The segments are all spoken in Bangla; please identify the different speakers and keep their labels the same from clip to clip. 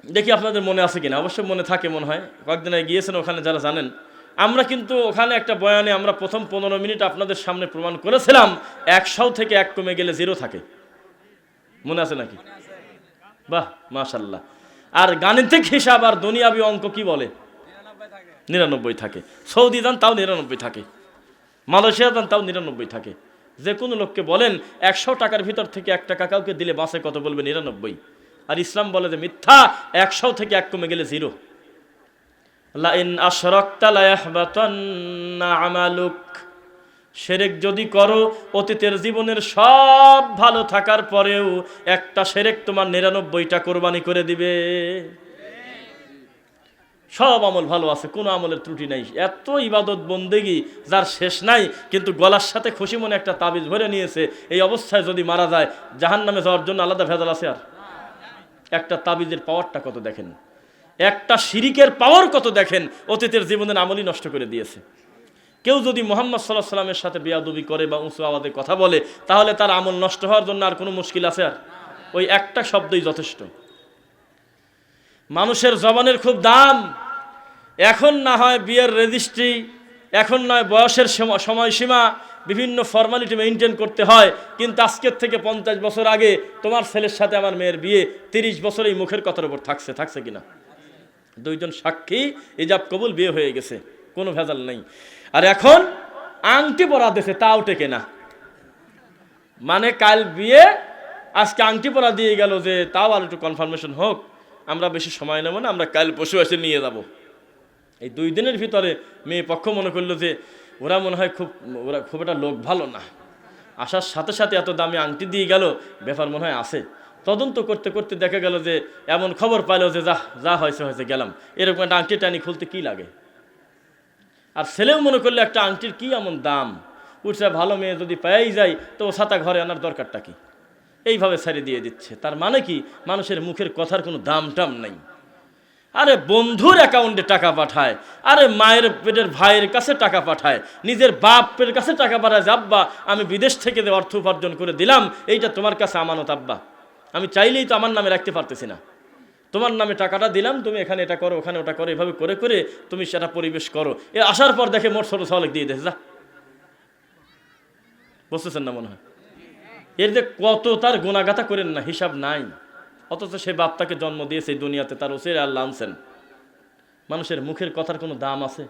Speaker 1: দেখি আপনাদের মনে আছে কিনা, অবশ্যই মনে থাকে মনে হয়, কয়েকদিন আগে গিয়েছেন ওখানে যারা জানেন। আমরা কিন্তু ওখানে একটা বয়ানে আমরা প্রথম 15 মিনিট আপনাদের সামনে প্রমাণ করেছিলাম 100 থেকে 1 কমে গেলে 0 থাকে। মনে আছে নাকি? বাহ মাশাল্লাহ। আর গাণিতিক হিসাব আর দুনিয়াবি অঙ্ক কি বলে? 99 থাকে। সৌদি যান তাও 99 থাকে, মালয়েশিয়া যান তাও 99 থাকে। যে কোনো লোককে বলেন 100 টাকার ভিতর থেকে 1 টাকা কাউকে দিলে বাঁচে কত, বলবে 99। আর ইসলাম বলে যে মিথ্যা, 100 থেকে 1 কমে গেলে 0। লা ইন আশরাকতা লা ইয়াহবাতান্না আমালুক, শিরক যদি করো অতীতের জীবনের সব ভালো থাকার পরেও একটা শিরক তোমার 99টা কোরবানি করে দিবে। সব আমল ভালো আছে, কোনো আমলের ত্রুটি নাই, এত ইবাদত বন্দেগি যার শেষ নাই, কিন্তু গলার সাথে খুশি মনে একটা তাবিজ ভরে নিয়েছে। এই অবস্থায় যদি মারা যায় জাহান্নামে যাওয়ার জন্য আলাদা ভেজাল আছে? আর একটা তাবিজের পাওয়ারটা কত দেখেন, একটা শিরিকের পাওয়ার কত দেখেন। অতীতের জীবনের আমলই নষ্ট করে দিয়েছে। কেউ যদি মুহাম্মদ সাল্লাল্লাহু আলাইহি ওয়াসাল্লামের সাথে বেয়াদবি করে বা উঁচু আওয়াজে কথা বলে, তাহলে তার আমল নষ্ট হওয়ার জন্য আর কোনো মুশকিল আছে? আর ওই একটা শব্দই যথেষ্ট। মানুষের জবানের খুব দাম। এখন না হয় বিয়ের রেজিস্ট্রি, এখন নয় বয়সের সময়সীমা, বিভিন্ন ফর্মালিটি মেনটেন করতে হয়, কিন্তু আজকের থেকে 50 বছর আগে তোমার ছেলের সাথে আমার মেয়ের বিয়ে, 30 বছর এই মুখের কথার উপর থাকছে কিনা? দুইজন সাক্ষী, ইজাব কবুল, বিয়ে হয়ে গেছে, কোনো ভেজাল নেই। আর এখন আংটি পরা দেশে, তাও টেকে না। মানে কাল বিয়ে, আজকে আংটি পরা দিয়ে গেল যে তাও আর একটু কনফার্মেশন হোক, আমরা বেশি সময় নেব না, আমরা কাল পরশু এসে নিয়ে যাব। এই 2 দিনের ভিতরে মেয়ে পক্ষ মনে করলো যে ওরা মনে হয় ওরা খুব একটা লোক ভালো না, আসার সাথে সাথে এত দামি আংটি দিয়ে গেল, ব্যাপার মনে হয় আছে। তদন্ত করতে করতে দেখা গেল যে এমন খবর পাইলো যে যা হয়েছে গেলাম, এরকম একটা আংটি টানি খুলতে কি লাগে। আর ছেলেও মনে করলে একটা আংটির কি এমন দাম উঠছে, ভালো মেয়ে যদি পেয়েই যায় তো ছাতা ঘরে আনার দরকারটা কি, এইভাবে ছাড়ি দিয়ে দিচ্ছে। তার মানে কি, মানুষের মুখের কথার কোনো দাম টাম নেই। আরে বন্ধুর অ্যাকাউন্টে টাকা পাঠায়, আরে মায়ের পেটের ভাইয়ের কাছে টাকা পাঠায়, নিজের বাপের কাছে টাকা পাঠায় যে আব্বা আমি বিদেশ থেকে অর্থ উপার্জন করে দিলাম, এইটা তোমার কাছে আমানত আব্বা, আমি চাইলেই তো আমার নামে রাখতে পারতেছি না, তোমার নামে টাকাটা দিলাম, তুমি এখানে এটা করো ওখানে ওটা করো, এভাবে করে করে তুমি সেটা পরিবেশ করো। এ আসার পর দেখে মোট ছোট ছলেক দিয়ে দেয়, যা। বুঝতেছেন না মনে হয়? এর যে কত তার গুণাগাথা করেন না, হিসাব নাই। অথচ সে বাপ তাকে জন্ম দিয়েছে এই দুনিয়াতে, তার ওসিলায় আল্লাহ আনছেন। মানুষের মুখের কথার কোনো দাম আছে?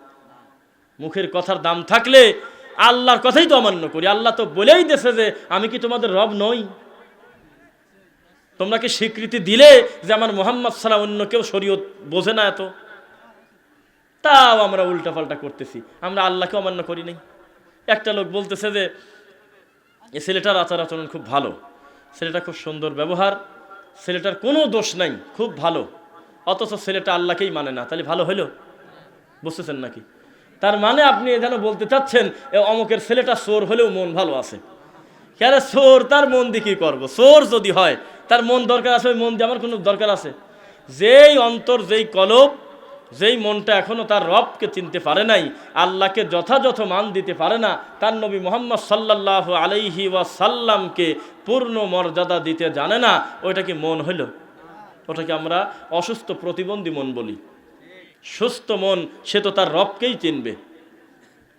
Speaker 1: মুখের কথার দাম থাকলে আল্লাহর কথাই তো অমান্য করি। আল্লাহ তো বলেই দিয়েছে যে আমি কি তোমাদের রব নই? তোমরা কি স্বীকৃতি দিলে যে আমার মুহাম্মদ সাল্লাল্লাহু আলাইহি ওয়াসাল্লাম, অন্য কেউ শরীয়ত বোঝে না এত? তাও আমরা উল্টাপাল্টা করতেছি, আমরা আল্লাহকে অমান্য করি নাই। একটা লোক বলতেছে যে এই ছেলেটার আচার আচরণ খুব ভালো, ছেলেটা খুব সুন্দর ব্যবহার, ছেলেটার কোনো দোষ নাই, খুব ভালো, অথচ ছেলেটা আল্লাহকেই মানে না, তাহলে ভালো হইল? বুঝতেছেন নাকি? তার মানে আপনি যেন বলতে চাচ্ছেন অমুকের ছেলেটা চোর হলেও মন ভালো আছে। কেন চোর, তার মন দিয়ে কি করবো? চোর যদি হয় তার মন দরকার আছে, ওই মন দিয়ে আমার কোনো দরকার আছে? যেই অন্তর, যেই কলব, যেই মনটা এখনো তার রবকে চিনতে পারে নাই, আল্লাহকে যথাযথ মান দিতে পারে না, তার নবী মুহাম্মদ সাল্লাল্লাহু আলাইহি ওয়াসাল্লামকে পূর্ণ মর্যাদা দিতে জানে না, ওইটা কি মন হইল? ওটাকে আমরা অসুস্থ প্রতিবন্ধী মন বলি। সুস্থ মন সে তো তার রবকেই চিনবে,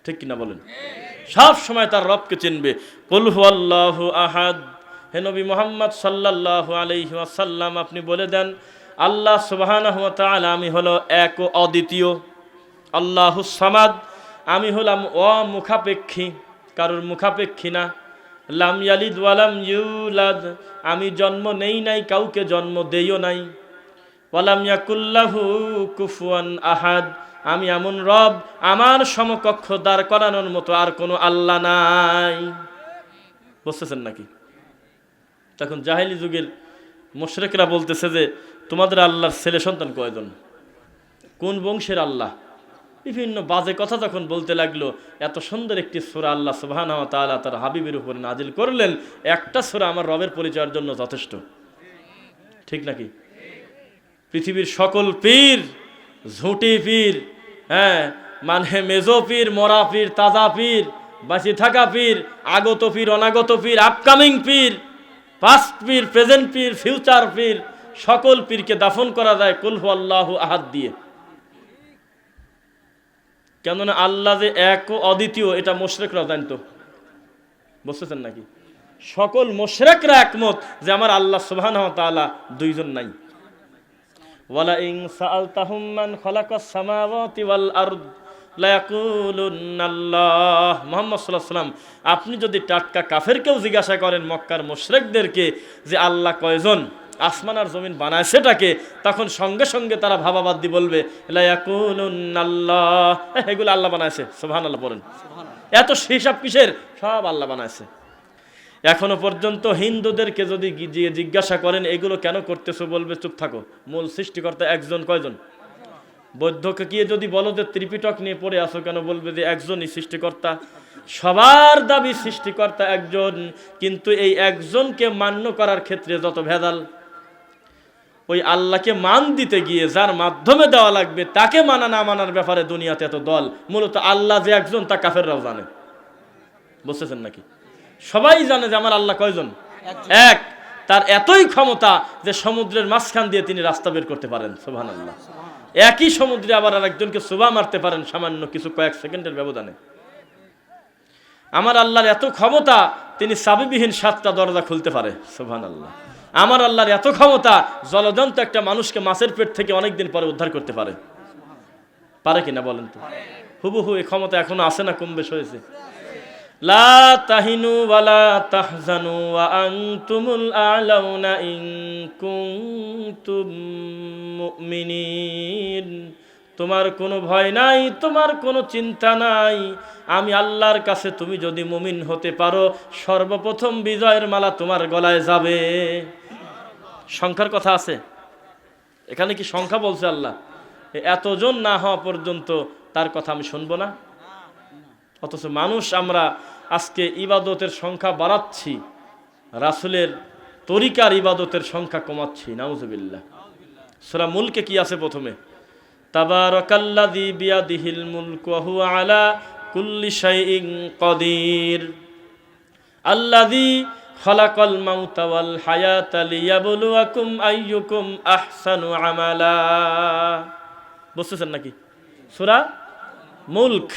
Speaker 1: ঠিক কিনা বলেন? সব সময় তার রবকে চিনবে। কুল হুয়াল্লাহু আহাদ, হে নবী মুহাম্মদ সাল্লাল্লাহু আলাইহি ওয়াসাল্লাম আপনি বলে দেন আল্লাহ সুবহানাহু ওয়া তাআলা আমি হলো এক ও অদ্বিতীয়। আল্লাহুস সামাদ, আমি হলাম অমুখাপেক্ষী, কারোর মুখাপেক্ষী না। লাম ইয়ালিদ ওয়া লাম ইউলাদ, আমি জন্ম নেই নাই, কাউকে জন্ম দেইও নাই। ওয়া লাম ইয়াকুল লাহু কুফুয়ান আহাদ, আমি এমন রব আমার সমকক্ষ দাঁড় করানোর মতো আর কোনো আল্লাহ নাই। বুঝতেছেন নাকি? তখন জাহেলি যুগের মুশরিকরা বলতেছে যে তোমাদের আল্লাহর ছেলে সন্তান কয়জন, কোন বংশের আল্লাহ, বিভিন্ন বাজে কথা যখন বলতে লাগলো, এত সুন্দর একটি সূরা আল্লাহ সুবহানাহু ওয়া তাআলা তার হাবিবের উপরে নাজিল করলেন, একটা সূরা আমার রবের পরিচয়ের জন্য যথেষ্ট, ঠিক নাকি? পৃথিবীর সকল পীর, ঝুঁটি পীর, হ্যাঁ মানে মেজো পীর, মরা পীর, তাজা পীর, বাঁচি থাকা পীর, আগত পীর, অনাগত পীর, আপকামিং পীর, পাস্ট পীর, প্রেজেন্ট পীর, ফিউচার পীর, সকল পীরকে দাফন করা যায় কুল হু আল্লাহু আহাদ দিয়ে। কেননা আল্লাহ যে এক ও অদ্বিতীয় এটা মুশরিকরা জানতো, বুঝতেছেন নাকি? সকল মুশরিকরা একমত যে আমার আল্লাহ সুবহানাহু ওয়া তাআলা দুইজন নাই। ওয়ালা ইন সাআলতাহুম মান খালাকাস সামাওয়াতি ওয়াল আরদ লা ইয়াকুলুনাল্লাহ। মুহাম্মদ সাল্লাল্লাহু আলাইহি ওয়াসাল্লাম, আপনি যদি টাটকা কাফেরকেও জিজ্ঞাসা করেন, মক্কার মুশরিকদেরকে, যে আল্লাহ কয়জন, আসমান আর জমিন বানাইছেটাকে, তখন সঙ্গে সঙ্গে তারা ভাবাবাদ দিয়ে বলবে লা ইয়াকুলুনাল্লাহ, এগুলো আল্লাহ বানাইছে। সুবহানাল্লাহ বলেন। এত হিসাব কিসের? সব আল্লাহ বানাইছে। এখনো পর্যন্ত হিন্দুদেরকে যদি জিজ্ঞাসা করেন এগুলো কেন করতেছো, বলবে চুপ থাকো, মূল সৃষ্টিকর্তা একজন। কয়জন? বৌদ্ধকে গিয়ে যদি বলো যে ত্রিপিটক নিয়ে পড়ে আসো কেন, বলবে যে একজনই সৃষ্টিকর্তা। সবার দাবি সৃষ্টিকর্তা একজন, কিন্তু এই একজনকে মান্য করার ক্ষেত্রে যত ভেদাল, ওই আল্লাহকে মান দিতে গিয়ে যার মাধ্যমে দেওয়া লাগবে তাকে মানা না মানার ব্যাপারে দুনিয়াতে এত দল। মূলত আল্লাহ যে একজন তা কাফেররাও জানে, বুঝতেছেন নাকি? সবাই জানে যে আমার আল্লাহ কয়জন? এক। তার এতই ক্ষমতা যে সমুদ্রের মাঝখান দিয়ে তিনি রাস্তা বের করতে পারেন। সুবহানাল্লাহ। একই সমুদ্রে আবার আরেকজনকে সুবা মারতে পারেন সামান্য কিছু কয়েক সেকেন্ডের ব্যবধানে। আমার আল্লাহর এত ক্ষমতা, তিনি চাবিবিহীন 7টা দরজা খুলতে পারে। সুবহানাল্লাহ। আমার আল্লাহর এত ক্ষমতা, জলজন্ত একটা মানুষকে মাছের পেট থেকে অনেকদিন পরে উদ্ধার করতে পারে। পারে কিনা বলেন তো? হুবহু এই ক্ষমতা এখনো আছে না কম বেশ হয়েছে? লা তাহিনু ওয়ালা তাহজানু ওয়া আনতুমুল আ'লাউনা ইন কুনতুম মুমিনিন। তোমার কোনো ভয় নাই, তোমার কোনো চিন্তা নাই, আমি আল্লাহর কাছে তুমি যদি মুমিন হতে পারো, সর্বপ্রথম বিজয়ের মালা তোমার গলায় যাবে। সংখ্যার কথা আছে এখানে? কি সংখ্যা বলছে আল্লাহ? এতজন না হওয়া পর্যন্ত তার কথা আমি শুনবো না? অথচ মানুষ আমরা আজকে ইবাদতের সংখ্যা বাড়াচ্ছি, রাসূলের তরিকার ইবাদতের সংখ্যা কমাচ্ছি। নাউজুবিল্লাহ। সূরা মুলকে কি আছে প্রথমে? তাবারাকাল্লাযী বিয়াদিহিল মুলকু ওয়া হুয়া আলা কুল্লি শাইইন কাদির আল্লাযী খালাকাল মাউতা ওয়াল হায়াতা লিয়াবলুয়াকুম আইয়ুকুম আহসানু আমালা। বুঝতেছেন নাকি? সূরা মুলক।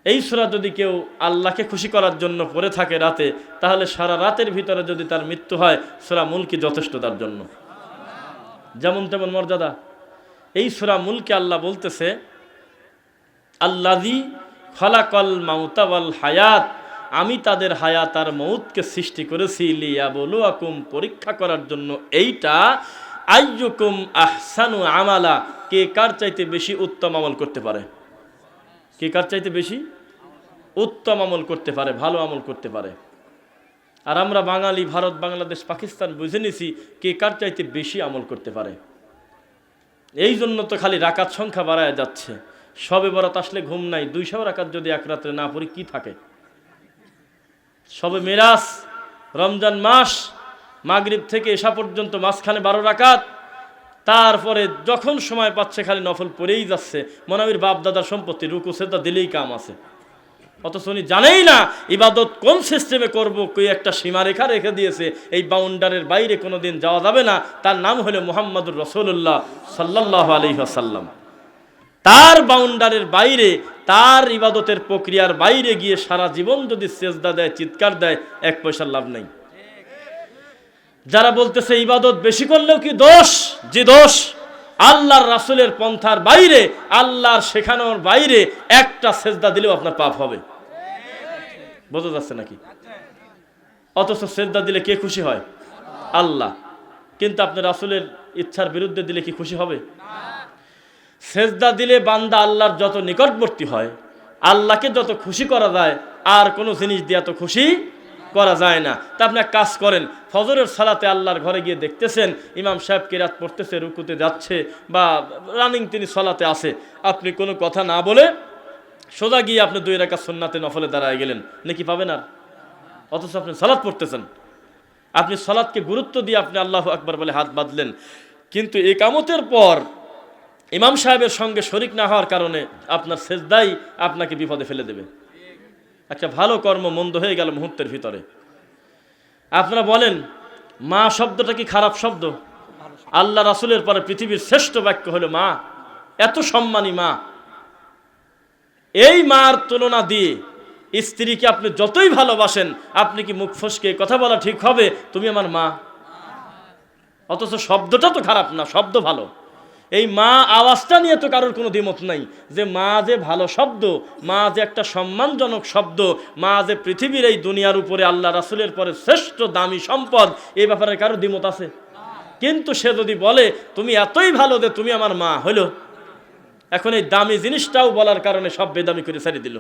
Speaker 1: এই সূরা যদি কেউ আল্লাহকে খুশি করার জন্য পড়ে থাকে রাতে, তাহলে সারা রাতের ভিতরে যদি তার মৃত্যু হয়, সূরা মুলকি যথেষ্ট তার জন্য। যেমন তেমন মর্যাদা। এই সূরা মুলকে আল্লাহ বলতেছে আল্লাযী খালাকাল মাউতা ওয়াল হায়াত, আমি তাদের হায়াত আর মউতকে সৃষ্টি করেছি লিয়াবলুয়াকুম, পরীক্ষা করার জন্য। এইটা আইয়ুকুম আহসানু আমালা, কে কার চাইতে বেশি উত্তম আমল করতে পারে। কে কার চাইতে বেশি উত্তম আমল করতে পারে, ভালো আমল করতে পারে। আর আমরা বাঙালি, ভারত, বাংলাদেশ, পাকিস্তান বুঝে নিছি কে কার চাইতে বেশি আমল করতে পারে। এই জন্য তো খালি রাকাত সংখ্যা বাড়ায় যাচ্ছে। শবে বরাত আসলে ঘুম নাই, 200 রাকাত যদি এক রাত্রে না পড়ি কি থাকে? শবে মেরাজ, রমজান মাস, মাগরিব থেকে এশা পর্যন্ত মাঝখানে 12 রাকাত, তারপরে যখন সময় পাচ্ছে খালি নফল পড়েই যাচ্ছে। মনাবির বাপ দাদার সম্পত্তি, রুকু সেজদা দিলেই কাম আছে। অথচ উনি জানেই না ইবাদত কোন সিস্টেমে করব, কই একটা সীমারেখা রেখে দিয়েছে, এই বাউন্ডারির বাইরে কোনোদিন যাওয়া যাবে না। তার নাম হলো মুহাম্মদুর রাসূলুল্লাহ সাল্লাল্লাহু আলাইহি ওয়াসাল্লাম। তার বাউন্ডারির বাইরে, তার ইবাদতের প্রক্রিয়ার বাইরে গিয়ে সারা জীবন যদি সেজদা দেয়, চিৎকার দেয়, 1 পয়সার লাভ নেই। যারা বলতেছে ইবাদত বেশি করলেও কি দোষ? যে দোষ। আল্লাহর রাসূলের পন্থার বাইরে, আল্লাহর শেখানোর বাইরে একটা সেজদা দিলেও আপনার পাপ হবে। বোঝা যাচ্ছে নাকি? অথচ সেজদা দিলে কে খুশি হয়? আল্লাহ। কিন্তু আপনি রাসূলের ইচ্ছার বিরুদ্ধে দিলে কি খুশি হবে? সেজদা দিলে বান্দা আল্লাহর যত নিকটবর্তী হয়, আল্লাহকে যত খুশি করা যায়, আর কোনো জিনিস দিয়ে এত খুশি করা যায় না। তা আপনি এক কাজ করেন, ফজরের সালাতে আল্লাহর ঘরে গিয়ে দেখতেছেন ইমাম সাহেব কিরাত পড়তেছে, রুকুতে যাচ্ছে, বা রানিং তিনি সালাতে আসে, আপনি কোনো কথা না বলে সোজা গিয়ে আপনি 2 রাকাত সুন্নাতে নফলে দাঁড়ায় গেলেন, নাকি পাবেন? আর অথচ আপনি সালাত পড়তেছেন। আপনি সালাতকে গুরুত্ব দিয়ে আপনি আল্লাহু আকবার বলে হাত বাঁধলেন, কিন্তু ইকামতের পর ইমাম সাহেবের সঙ্গে শরিক না হওয়ার কারণে আপনার সেজদাই আপনাকে বিপদে ফেলে দেবে। একটা ভালো কর্ম মন্দ হয়ে গেল মুহূর্তের ভিতরে। আপনারা বলেন, মা শব্দটা কি খারাপ শব্দ? আল্লাহ রাসূলের পরে পৃথিবীর শ্রেষ্ঠ বাক্য হলো মা। এত সম্মানী মা। এই মার তুলনা দিয়ে স্ত্রীকে আপনি যতই ভালোবাসেন, আপনি কি মুখ ফসকে কথা বলা ঠিক হবে তুমি আমার মা? অথচ শব্দটা তো খারাপ না, শব্দ ভালো। এই মা আওয়াজটা নিয়ে তো কারোর কোনো দ্বিমত নাই যে মা যে ভালো শব্দ, মা যে একটা সম্মানজনক শব্দ, মা যে পৃথিবীর এই দুনিয়ার উপরে আল্লাহ রাসূলের পরে শ্রেষ্ঠ দামি সম্পদ, এই ব্যাপারে কারোর দ্বিমত আছে? কিন্তু সে যদি বলে তুমি এতই ভালো যে তুমি আমার মা, হইল। এখন এই দামি জিনিসটাও বলার কারণে সব বেদামি করে ছেড়ে দিল।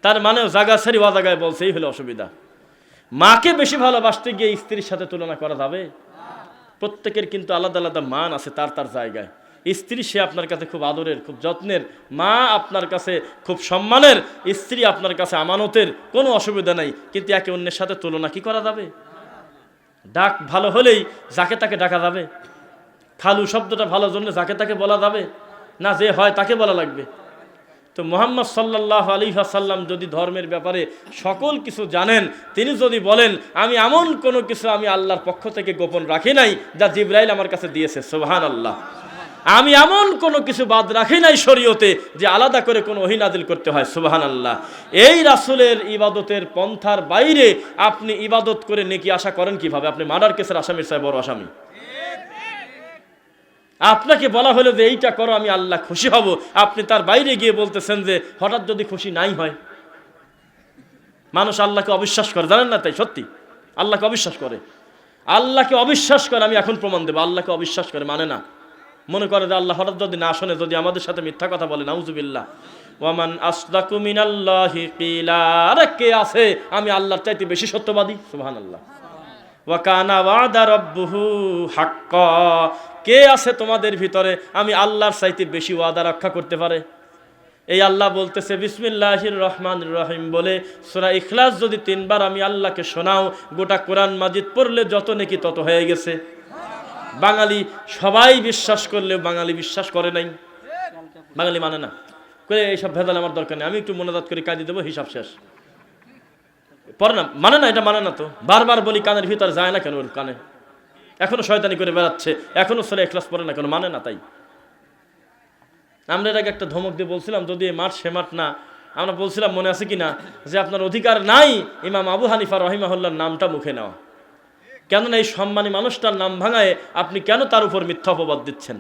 Speaker 1: তার মানেও জায়গা ছেড়ে অজাগায় বলছে, এই হলো অসুবিধা। মাকে বেশি ভালোবাসতে গিয়ে স্ত্রীর সাথে তুলনা করা যাবে? প্রত্যেকের কিন্তু আলাদা আলাদা মান আছে তার তার জায়গায়। স্ত্রী সে আপনার কাছে খুব আদরের, খুব যত্নের, মা আপনার কাছে খুব সম্মানের, স্ত্রী আপনার কাছে আমানতের, কোনো অসুবিধা নাই। কিন্তু একে অন্যের সাথে তুলনা কি করা যাবে? ডাক ভালো হলেই যাকে তাকে ডাকা যাবে? খালু শব্দটা ভালো জন্য যাকে তাকে বলা যাবে না? যে হয় তাকে বলা লাগবে। তো মুহাম্মদ সাল্লাল্লাহু আলাইহি ওয়াসাল্লাম যদি ধর্মের ব্যাপারে সকল কিছু জানেন, তিনি যদি বলেন আমি এমন কোনো কিছু আমি আল্লাহর পক্ষ থেকে গোপন রাখি নাই যা জিবরাইল আমার কাছে দিয়েছে, সুবহানাল্লাহ। আমি এমন কোনো কিছু বাদ রাখি নাই শরীয়তে যে আলাদা করে কোনো ওহী নাজিল করতে হয়, সুবহানাল্লাহ। এই রাসূলের ইবাদতের পন্থার বাইরে আপনি ইবাদত করে নেকি আশা করেন কিভাবে? আপনি মার্ডার কেসের আসামির চেয়ে বড় আসামি। আপনাকে বলা হলো যে এইটা করো আমি আল্লাহ খুশি হব, আপনি তার বাইরে গিয়ে বলতেছেন যে হঠাৎ যদি খুশি নাই হয়। মানুষ আল্লাহকে অবিশ্বাস করে, জানেন না? তাই সত্যি আল্লাহকে অবিশ্বাস করে। আল্লাহকে অবিশ্বাস করে, আমি এখন প্রমাণ দেবো। আল্লাহকে অবিশ্বাস করে, মানে না, মনে করে যে আল্লাহ হঠাৎ যদি না শোনে, যদি আমাদের সাথে মিথ্যা কথা বলে, নাউজুবিল্লাহ। ওয়ামান আসদাকু মিনাল্লাহি কিলা, আরে কে আছে আমি আল্লাহর চাইতে বেশি সত্যবাদী? সুবহানাল্লাহ। ওয়া কানা ওয়াদা রাব্বুহু হাক্কা, কে আছে তোমাদের ভিতরে আমি আল্লাহর চাইতে বেশি ওয়াদা রক্ষা করতে পারে? এই আল্লাহ বলতেছে বিসমিল্লাহির রহমানির রহিম বলে সূরা ইখলাস যদি 3 বার আমি আল্লাহকে শোনাও, গোটা কোরআন মাজিদ পড়লে যত নেকি তত হয়ে গেছে। বাঙালি সবাই বিশ্বাস করলেও বাঙালি বিশ্বাস করে নাই, বাঙালি মানে না। করে এইসব ভেজাল আমার দরকার নেই, আমি একটু মোনাজাত করে কাজে দেবো, হিসাব শেষ। পরে না, মানে না, এটা মানে না। তো বারবার বলি কানের ভিতরে যায় না কেন? ওর কানে এখনো শয়তানি করে বেড়াচ্ছে, এখনো সূরা ইখলাস পড়ে না কেন? মানে না। তাই আমরা এর আগে একটা ধমক দিয়ে বলছিলাম, যদি এ মাঠ সে মাঠ না, আমরা বলছিলাম মনে আছে কি না, যে আপনার অধিকার নাই ইমাম আবু হানিফা রহিমাহুল্লাহর নামটা মুখে নেওয়া। কেননা এই সম্মানী মানুষটার নাম ভাঙায় আপনি কেন তার উপর মিথ্যা অপবাদ দিচ্ছেন?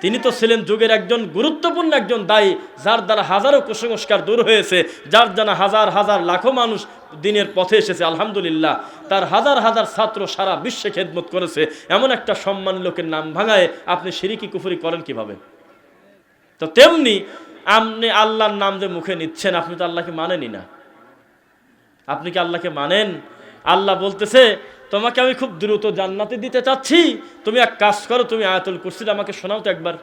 Speaker 1: তিনি তো ছিলেন যুগের একজন গুরুত্বপূর্ণ একজন দায়ী, যার দ্বারা হাজারো কুসংস্কার দূর হয়েছে, যার দ্বারা হাজার হাজার লাখো মানুষ দিনের পথে এসেছে, আলহামদুলিল্লাহ। তার হাজার হাজার ছাত্র সারা বিশ্বে খেদমত করেছে। এমন একটা সম্মানী লোকের নাম ভাঙায় আপনি শিরকি কুফরি করেন কিভাবে? তো তেমনি আপনি আল্লাহর নাম যে মুখে নিচ্ছেন, আপনি তো আল্লাহকে মানেনই না। আপনি কি আল্লাহকে মানেন? আল্লাহ বলতেছে তোমাকে আমি খুব দ্রুত জান্নাতে দিতে চাচ্ছি, তুমি এক কাজ করো, তুমি আয়াতুল কুরসিটা আমাকে শোনাও তো একবার।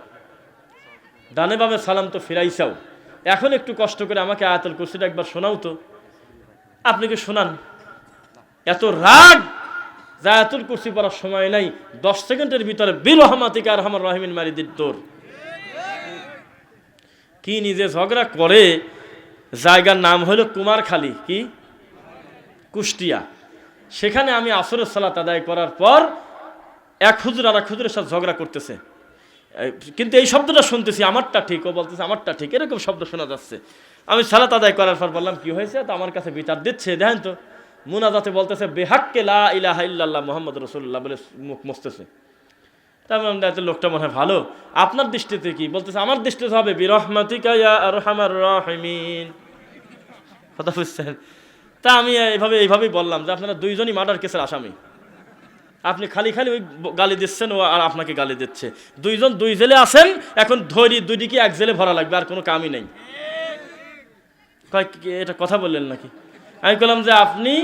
Speaker 1: ডানে বামে সালাম তো ফিরাইছাও, এখন একটু কষ্ট করে আমাকে আয়াতুল কুরসিটা একবার শোনাও তো। আপনি কি শোনান? এত রাগ যে আয়াতুল কুরসি পড়ার সময় নাই, 10 সেকেন্ডের ভিতরে বিরহমাতিকা আরহামার রাহিমিন মারি দিদ্দোর। কি নিজে ঝগড়া করে, জায়গার নাম হলো কুমারখালী, কি কুষ্টিয়া। সেখানে আমি আসরের সালাত আদায় করার পর এক হুজুর আর এক হুজুরের সাথে ঝগড়া করতেছে, কিন্তু এই শব্দটা শুনতেছি আমারটা ঠিক, ও বলতেছে আমারটা ঠিক, এরকম শব্দ শোনা যাচ্ছে। আমি সালাত আদায় করার পর বললাম কি হয়েছে? তো আমার কাছে বিচার দিচ্ছে, দেখেন তো মুনাজাতে বলতেছে বেহাক্কে লা ইলাহা ইল্লাল্লাহ মুহাম্মাদুর রাসূলুল্লাহ বলে মুখ মুছতেছে। তারপর লোকটা মনে হয় ভালো, আপনার দৃষ্টিতে কি? বলতেছে আমার দৃষ্টিতে হবে বিরহমাতিকা ইয়া আরহামার রাহিমিন। কথা বুঝছেন? তা আমি এইভাবেই বললাম যে আপনারা দুইজনই মার্ডার কেসের আসামি। আপনি খালি খালি ওই গালি দিচ্ছেন, ও আর আপনাকে গালি দিচ্ছে। দুইজন দুই জেলে আছেন, এখন ধরি দুইটিকে এক জেলে ভরা লাগবে, আর কোনো কামই নেই। এটা কথা বললেন নাকি? আমি বললাম যে আপনি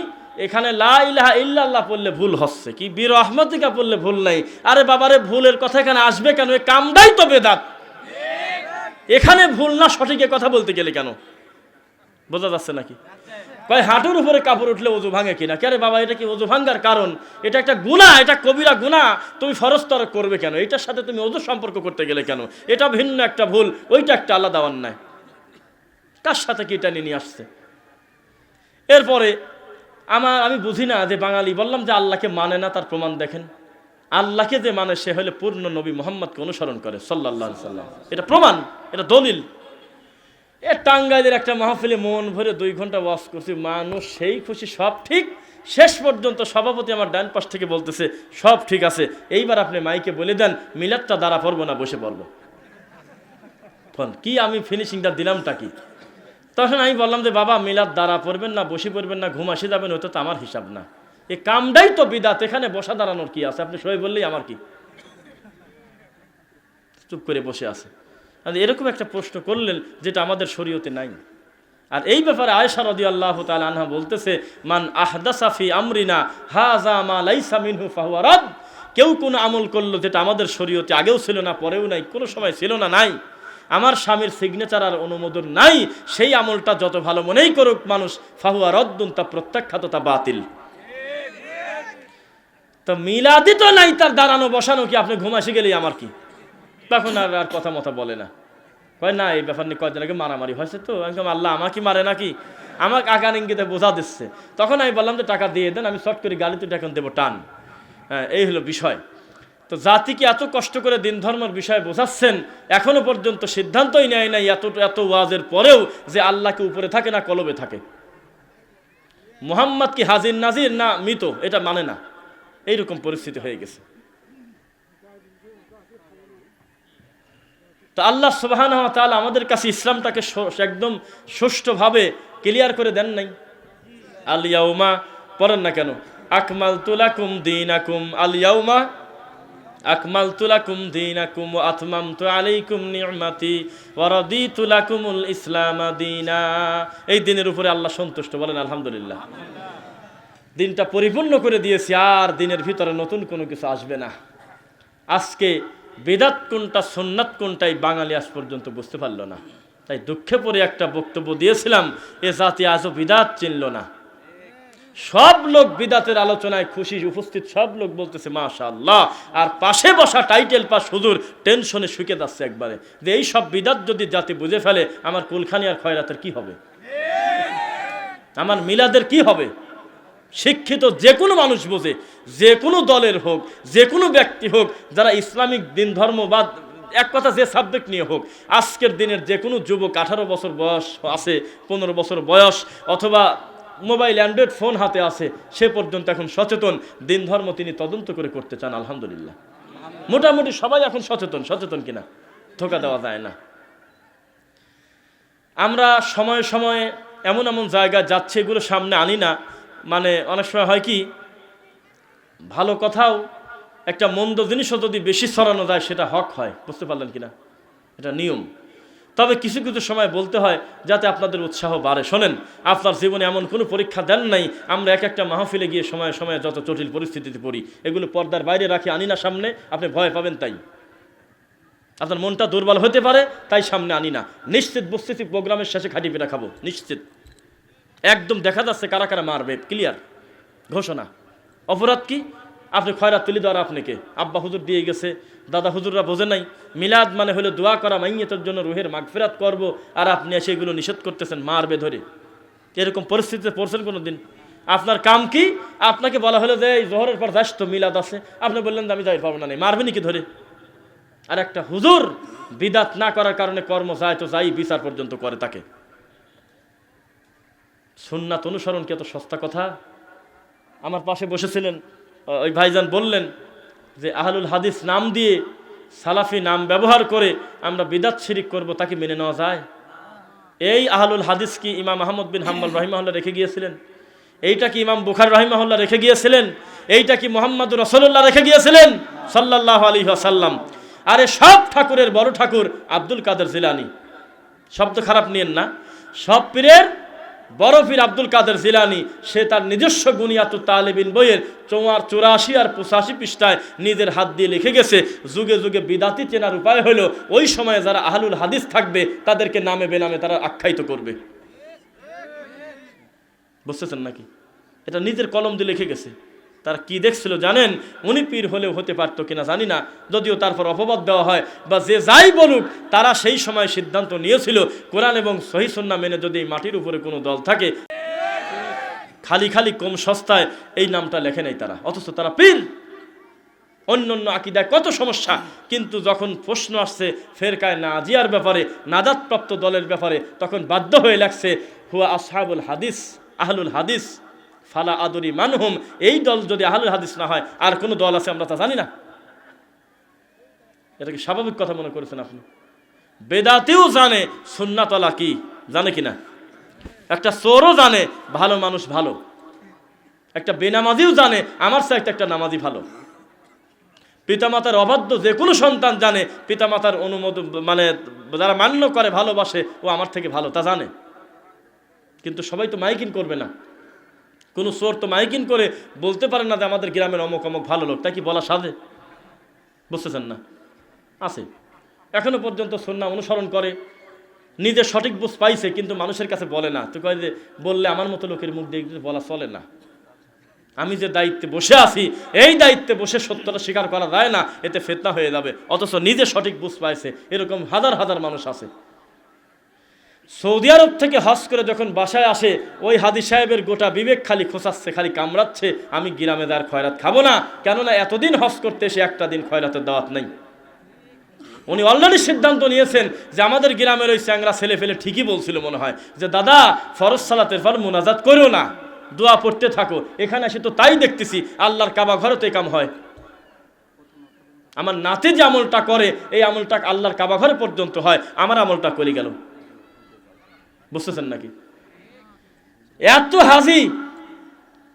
Speaker 1: এখানে লা ইলাহা ইল্লাল্লাহ পড়লে ভুল হচ্ছে, কি বিরহমাতিকা পড়লে ভুল নাই। আরে বাবারে, ভুলের কথা এখানে আসবে কেন? এই কামটাই তো বেদাত। এখানে ভুল না সঠিকে কথা বলতে গেলে কেন? বোঝা যাচ্ছে নাকি? কয় হাঁটুর উপরে কাপড় উঠলে ওযু ভাঙে কিনা? কে রে বাবা, এটা কি ওযু ভাঙার কারণ? এটা একটা গুনাহ, এটা কবিরা গুনাহ। তুমি ফরজ তরক করবে কেন? এটার সাথে তুমি ওযু সম্পর্ক করতে গেলে কেন? এটা ভিন্ন একটা ভুল, ওইটা একটা আলাদা অন্যায়। কার সাথে কি এটা নিয়ে আসছে? এরপরে আমি বুঝি না যে বাঙালি, বললাম যে আল্লাহকে মানে না, তার প্রমাণ দেখেন। আল্লাহকে যে মানে সে হলে পূর্ণ নবী মুহাম্মদকে অনুসরণ করে সাল্লাল্লাহু আলাইহি সাল্লাম। এটা প্রমাণ, এটা দলিল। টাঙ্গাইলের একটা মাহফিলে মন ভরে 2 ঘন্টা ওয়াজ করছি, মানুষ সেই খুশি, সব ঠিক। শেষ পর্যন্ত সভাপতি আমার ডান পাশ থেকে বলতেছে সব ঠিক আছে, এইবার আপনি মাইকে বলে দেন মিলাদটা দাঁড়া পড়বো না বসে পড়বো। কি আমি ফিনিশিংটা দিলামটা কি? তখন আমি বললাম যে বাবা, মিলাদ দাঁড়া পড়বেন না, বসে পড়বেন না, ঘুম আসে যাবেন, ওটা তো আমার হিসাব না। এই কামটাই তো বিদাত, এখানে বসা দাঁড়ানোর কি আছে? আপনি সবাই বললেই আমার কি? চুপ করে বসে আছে। এরকম একটা প্রশ্ন করলেন যেটা আমাদের শরীয়তে নাই। আর এই ব্যাপারে আয়েশা রাদিয়াল্লাহু তাআলা আনহা বলতেছে, মান আহদাসা ফি আমরিনা হাযা মা লাইসা মিনহু ফাহুয়া রাদ। কেউ কোন আমল করলো যেটা আমাদের শরীয়তে আগেও ছিল না, পরেও নাই, কোনো সময় ছিল না, নাই, আমার স্বামীর সিগনেচার আর অনুমোদন নাই, সেই আমলটা যত ভালো মনেই করুক মানুষ, ফাহুয়া রাদ্দুন, তা প্রত্যাখ্যাত, তা বাতিল। তো মিলাদি তো নাই, তার দাঁড়ানো বসানো কি? আপনি ঘুমাসি গেলেই আমার কি? তখন আর কথা মতো বলে না, কয় না এই ব্যাপার নিয়ে কয়েকদিন আগে মারামারি হয়েছে, তো আমি আল্লাহ আমাকে মারে নাকি? আমাকে আগান ইঙ্গিতে বোঝা দিচ্ছে। তখন আমি বললাম যে টাকা দিয়ে দেন, আমি শর্ট করে গালি তো এখন দেবো টান। হ্যাঁ, এই হলো বিষয়। তো জাতিকে এত কষ্ট করে দিন ধর্মের বিষয়ে বোঝাচ্ছেন, এখনো পর্যন্ত সিদ্ধান্তই নেয় নাই এত ওয়াজের পরেও যে আল্লাহকে উপরে থাকে না কলবে থাকে, মুহাম্মদ কি হাজির নাজির না মৃত, এটা মানে না। এইরকম পরিস্থিতি হয়ে গেছে। তো আল্লাহ সুবহানাহু ওয়া তাআলা আমাদের কাছে ইসলামটাকে একদম সুষ্ঠুভাবে ক্লিয়ার করে দেন নাই। আল ইয়াউমা পড়েন না কেন? আকমালতু লাকুম দীনাকুম, আল ইয়াউমা আকমালতু লাকুম দীনাকুম ওয়া আতমামতু আলাইকুম নি'মাতি ওয়া রাদিতু লাকুমুল ইসলাম দীনা। এই দিনের উপরে আল্লাহ সন্তুষ্ট, বলেন আলহামদুলিল্লাহ। দিনটা পরিপূর্ণ করে দিয়েছি, আর দিনের ভিতরে নতুন কোনো কিছু আসবে না। আজকে বিদাত কোনটা সুন্নাত কোনটাই বাঙালি আজ পর্যন্ত বুঝতে পারলো না। তাই দুঃখে পড়ে একটা বক্তব্য দিয়েছিলাম, এ জাতি আজও বিদাত চিনল না। সব লোক বিদাতের আলোচনায় খুশি, উপস্থিত সব লোক বলতেছে মাশাআল্লাহ, আর পাশে বসা টাইটেল পাস হুজুর টেনশনে শুকে যাচ্ছে একবারে, যে এই সব বিদাত যদি জাতি বুঝে ফেলে, আমার কুলখানি আর খয়রাতের কি হবে? আমার মিলাদের কি হবে? শিক্ষিত যে কোনো মানুষ বোঝে, যে কোনো দলের হোক, যে কোনো ব্যক্তি হোক, যারা ইসলামিক দিন ধর্ম বা এক কথা যে সাবজেক্ট নিয়ে হোক, আজকের দিনের যে কোনো যুবক 18 বছর বয়স আছে, 15 বছর বয়স, অথবা মোবাইল অ্যান্ড্রয়েড ফোন হাতে আছে, সে পর্যন্ত এখন সচেতন। দিন ধর্ম তিনি তদন্ত করে করতে চান, আলহামদুলিল্লাহ। মোটামুটি সবাই এখন সচেতন কিনা ধোকা দেওয়া যায় না। আমরা সময়ে সময়ে এমন এমন জায়গায় যাচ্ছে, এগুলো সামনে আনি না। মানে অনেক সময় হয় কি, ভালো কথাও একটা মন্দ জিনিসও যদি বেশি ছড়ানো যায় সেটা হক হয়, বুঝতে পারলেন কিনা? এটা নিয়ম। তবে কিছু কিছু সময় বলতে হয় যাতে আপনাদের উৎসাহ বাড়ে। শোনেন, আপনার জীবনে এমন কোনো পরীক্ষা দেন নাই, আমরা এক একটা মাহফিলে গিয়ে সময়ে সময়ে যত জটিল পরিস্থিতিতে পড়ি, এগুলো পর্দার বাইরে রাখি, আনি না সামনে, আপনি ভয় পাবেন। তাই আপনার মনটা দুর্বল হতে পারে, তাই সামনে আনি না। নিশ্চিত বুঝতেছি প্রোগ্রামের শেষে খাটি পিঠা খাবো, নিশ্চিত। একদম দেখা যাচ্ছে কারা কারা মারবে, ক্লিয়ার ঘোষণা। অপরাধ কি? আপনি খয়রাত তুলি দেওয়ার আপনাকে আব্বা হুজুর দিয়ে গেছে, দাদা হুজুররা বোঝে নাই। মিলাদ মানে হলো দোয়া করা, মাইয়্যতের জন্য রুহের মাগফিরাত করব, আর আপনি এসে এগুলো নিষেধ করতেছেন, মারবে ধরে। এরকম পরিস্থিতিতে পড়ছেন কোনো দিন? আপনার কাম কি? আপনাকে বলা হলো যে এই জোহরের পর যাস তো মিলাদ আছে, আপনি বললেন যে আমি যাই পারবো না, নেই, মারবেনি কি ধরে? আর একটা হুজুর বিদাত না করার কারণে কর্ম যায় তো যাই, বিচার পর্যন্ত করে তাকে। সুন্নাত অনুসরণ কি এত সস্তা কথা? আমার পাশে বসেছিলেন ওই ভাইজান, বললেন যে আহলুল হাদিস নাম দিয়ে সালাফি নাম ব্যবহার করে আমরা বিদাত শিরিক করব, তাকে মেনে নেওয়া যায়? এই আহলুল হাদিস কি ইমাম আহমদ বিন হাম্বল রাহিমাহুল্লাহ রেখে গিয়েছিলেন? এইটা কি ইমাম বুখারী রাহিমাহুল্লাহ রেখে গিয়েছিলেন? এইটা কি মুহাম্মদুর রাসূলুল্লাহ রেখে গিয়েছিলেন সাল্লাল্লাহু আলাইহি ওয়াসাল্লাম? আরে সব ঠাকুরের বড় ঠাকুর আব্দুল কাদের জিলানী, শব্দ খারাপ নিয়েন না, সব পীরের বড় পীর আব্দুল কাদের জিলানী, সে তার নিজস্ব গুনিয়াতুত তালিবিন বইয়ের 84 আর 85 পৃষ্ঠায় নিজের হাত দিয়ে লিখে গেছে, যুগে যুগে বিদাতি চেনার উপায় হলো ওই সময়ে যারা আহলুল হাদিস থাকবে তাদেরকে নামে বেনামে তারা আখ্যায়িত করবে। বুঝতেছেন নাকি? এটা নিজের কলম দিয়ে লিখে গেছে। তার কি দেখছিল জানেন? উনি পীর হলেও হতে পারতো কিনা জানি না, যদিও তারপর অপবাদ দেওয়া হয় বা যে যাই বলুক, তারা সেই সময় সিদ্ধান্ত নিয়েছিল কোরআন এবং সহিহ সুন্নাহ মেনে যদি মাটির উপরে কোনো দল থাকে, খালি খালি কম সস্তায় এই নামটা লেখে নাই তারা, অথচ তারা পীর। অন্য অন্য আকীদায় কত সমস্যা, কিন্তু যখন প্রশ্ন আসছে ফেরকায়ে নাজিয়ার ব্যাপারে, নাজাতপ্রাপ্ত দলের ব্যাপারে, তখন বাধ্য হয়ে লাগছে হুয়া আসহাবুল হাদিস, আহলুল হাদিস ফালা আদরি মানহুম। এই দল যদি আহলুল হাদিস না হয়, আর কোনো দল আছে আমরা তা জানি না? এটা কি স্বাভাবিক কথা মনে করেছেন আপনি? বেদাতিও জানে সুন্নাতওয়ালা কি, জানে কিনা? একটা চোরও জানে ভালো মানুষ ভালো, একটা বেনামাজিও জানে আমার চাইতে একটা নামাজি ভালো। পিতামাতার অবাধ্য যে কোনো সন্তান জানে পিতামাতার অনুমোদন, মানে যারা মান্য করে ভালোবাসে ও আমার থেকে ভালো, তা জানে। কিন্তু সবাই তো মাইকিন করবে না। কোনো চোর তো মাইকিন করে বলতে পারে না যে আমাদের গ্রামের অমুক অমুক ভালো লোক, তাই কি বলা সাধে? বুঝতেছেন না? আছে এখনো পর্যন্ত সুন্নাহ অনুসরণ করে, নিজে সঠিক বুঝ পাইছে, কিন্তু মানুষের কাছে বলে না। তো কয় যে বললে আমার মতো লোকের মুখ দিয়ে বলা চলে না। আমি যে দায়িত্বে বসে আছি, এই দায়িত্বে বসে সত্যটা স্বীকার করা যায় না, এতে ফিতনা হয়ে যাবে। অথচ নিজে সঠিক বুঝ পাইছে, এরকম হাজার হাজার মানুষ আছে। সৌদি আরব থেকে হজ করে যখন বাসায় আসে, ওই হাদি সাহেবের গোটা বিবেক খালি খোঁচাচ্ছে, খালি কামড়াচ্ছে, আমি গ্রামে দাঁড় খয়রাত খাবো না। কেননা এতদিন হজ করতে এসে একটা দিন খয়রাতের দাওয়াত নেই। উনি অলরেডি সিদ্ধান্ত নিয়েছেন যে আমাদের গ্রামের ওই চ্যাংরা ছেলে ফেলে ঠিকই বলছিল মনে হয় যে দাদা ফরজ সালাতের পর মুনাজাত করো না, দোয়া পড়তে থাকো। এখানে এসে তো তাই দেখতেছি, আল্লাহর কাবা ঘরে তো এই কাম হয়। আমার নাতি যে আমলটা করে, এই আমলটা আল্লাহর কাবা ঘরে পর্যন্ত হয়, আমার আমলটা করে গেল। বুঝতেছেন নাকি? এত হাজি,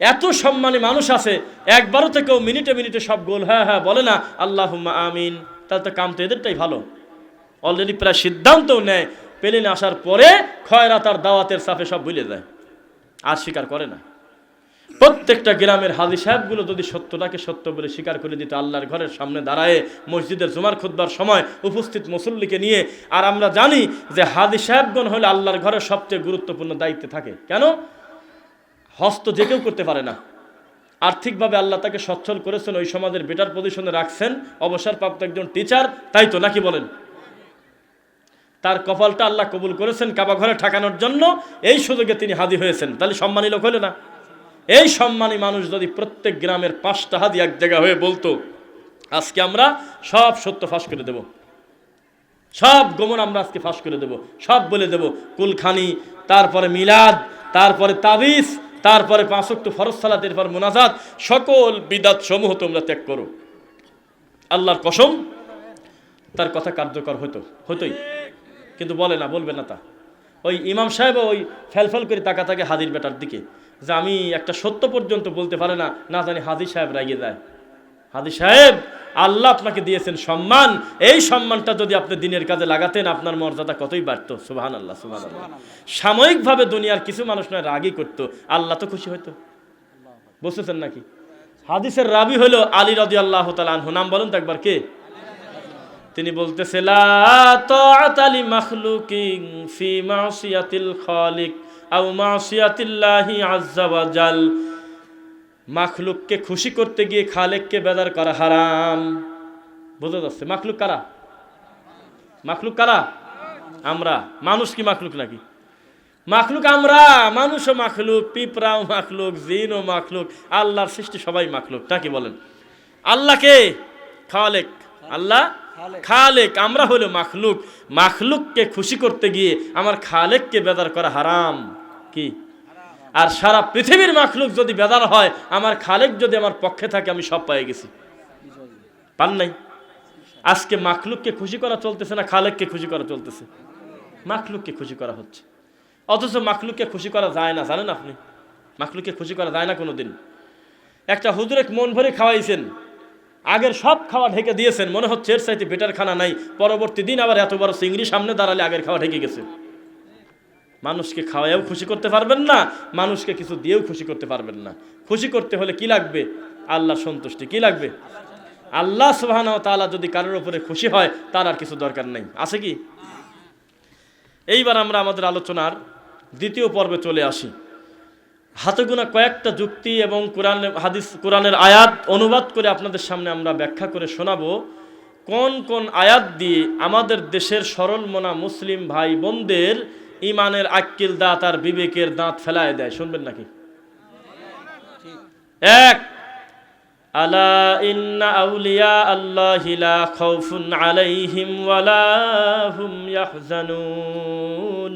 Speaker 1: এত সম্মানী মানুষ আছে, একবারও থেকেও মিনিটে মিনিটে সব গোল হ্যাঁ হ্যাঁ বলে না আল্লাহুম্মা আমিন। তাহলে তো কাম তো এদেরটাই ভালো। অলরেডি প্রায় সিদ্ধান্তও নেয়, প্লেনে আসার পরে খয়রাত আর দাওয়াতের সাফে সব ভুলে যায়, আর স্বীকার করে না। প্রত্যেকটা গ্রামের হাজি সাহেবগুলো যদি সত্যটাকে সত্য বলে স্বীকার করে দিত, আল্লাহর ঘরের সামনে দাঁড়ায় মসজিদের জুমার খুতবার সময় উপস্থিত মুসল্লিকে নিয়ে। আর আমরা জানি যে হাজি সাহেবগণ হলে আল্লাহর ঘরের সবচেয়ে গুরুত্বপূর্ণ দায়িত্বে থাকে। কেন? হস্ত যে কেউ করতে পারে না। আর্থিকভাবে আল্লাহ তাকে সচ্ছল করেছেন, ওই সমাজের বেটার পজিশনে রাখছেন, অবসরপ্রাপ্ত একজন টিচার, তাই তো নাকি বলেন? তার কপালটা আল্লাহ কবুল করেছেন কাবা ঘরে ঠাকানোর জন্য, এই সুযোগে তিনি হাজি হয়েছেন। তাহলে সম্মানী লোক হইল না? এই সম্মানী মানুষ যদি প্রত্যেক গ্রামের 5টা হাজি এক জায়গা হয়ে বলতো আজকে আমরা সব সত্য ফাঁস করে দেব, সব গোমন আমরা আজকে ফাঁস করে দেব, সব বলে দেব, কুলখানি, তারপরে মিলাদ, তারপরে তাবিজ, তারপরে 5 ওয়াক্ত ফরজ সালাত, এরপর মুনাজাত, সকল বিদাত সমূহ তোমরা ত্যাগ করো, আল্লাহর কসম তার কথা কার্যকর হতোই। কিন্তু বলে না, বলবে না। তা ওই ইমাম সাহেব ওই ফেলফেল করে তাকা থাকে হাজির বেটার দিকে, যে আমি একটা সত্য পর্যন্ত বলতে পারে না, না জানি হাজি সাহেব রাগিয়ে যায়। হাজি সাহেব, আল্লাহ আপনাকে দিয়েছেন সম্মান, এই সম্মানটা যদি আপনি দিনের কাজে লাগাতেন আপনার মর্যাদা কতই বাড়তো। সুবহানাল্লাহ, সুবহানাল্লাহ। সাময়িকভাবে দুনিয়ার কিছু মানুষ নয় রাগই করতো, আল্লাহ তো খুশি হইতো। বুঝতেছেন নাকি? হাদিসের রাবি হলো আলী রাদিয়াল্লাহু তাআলা আনহু। নাম বলেন তো একবার, কে? তিনি বলতেছে লা তাআতা লি মাখলুকিন ফি মাসিয়াতিল খালিক আও মাসিয়াতিল্লাহি আযজা ওয়া জাল। মাখলুককে খুশি করতে গিয়ে খালেককে বেদার করা হারাম। বোঝা যাচ্ছে? মাখলুক কারা? মাখলুক কারা? আমরা। মানুষ কি মাখলুক নাকি? মাখলুক আমরা, মানুষও মাখলুক, পিঁপড়াও মাখলুক, জিনও মাখলুক, আল্লাহর সৃষ্টি সবাই মাখলুক। তা কি বলেন? আল্লাহকে খালেক, আল্লাহ খালেক, আমরা হলো মাখলুক। মাখলুককে খুশি করতে গিয়ে আমার খালেককে বেদার করা হারাম। কি? আর সারা পৃথিবীর মাখলুক যদি বেদার হয়, আমার খালেক যদি আমার পক্ষে থাকে, আমি সব পেয়ে গেছি। পান নাই? আজকে মাখলুককে খুশি করা চলতেছে না খালেককে খুশি করা চলতেছে? মাখলুককে খুশি করা হচ্ছে। অথচ মাখলুককে খুশি করা যায় না, জানেন আপনি? মাখলুককে খুশি করা যায় না কোনোদিন। একটা হুজুরে মন ভরে খাওয়াইছেন, আগের সব খাওয়া ঢেকে দিয়েছেন, মনে হচ্ছে এর চাইতে বেটার খানা নাই। পরবর্তী দিন আবার এত বড় চিংড়ি সামনে দাঁড়ালে আগের খাওয়া ঢেকে গেছে। মানুষকে খাওয়াইও খুশি করতে পারবেন না, মানুষকে কিছু দিয়েও খুশি করতে পারবেন না। খুশি করতে হলে কি লাগবে? আল্লাহর সন্তুষ্টি। কি লাগবে? আল্লাহ সুবহানাহু ওয়া তাআলা যদি কারোর উপরে খুশি হয়, তার আর কিছু দরকার নেই। আছে কি? এইবার আমরা আমাদের আলোচনার দ্বিতীয় পর্বে চলে আসি। হাতে গোনা কয়েকটা যুক্তি এবং কোরআনের আয়াত অনুবাদ করে আপনাদের সামনে আমরা ব্যাখ্যা করে শোনাবো, কোন কোন আয়াত দিয়ে আমাদের দেশের সরল মনা মুসলিম ভাই বোনদের ইমানের আক্কিল দাঁত আর বিবেকের দাঁত ফেলায় দেয়। শুনবেন নাকি? 1, আলা ইন্না আউলিয়া আল্লাহি লা খাউফুন আলাইহিম ওয়ালা হুম ইয়াহজানুন।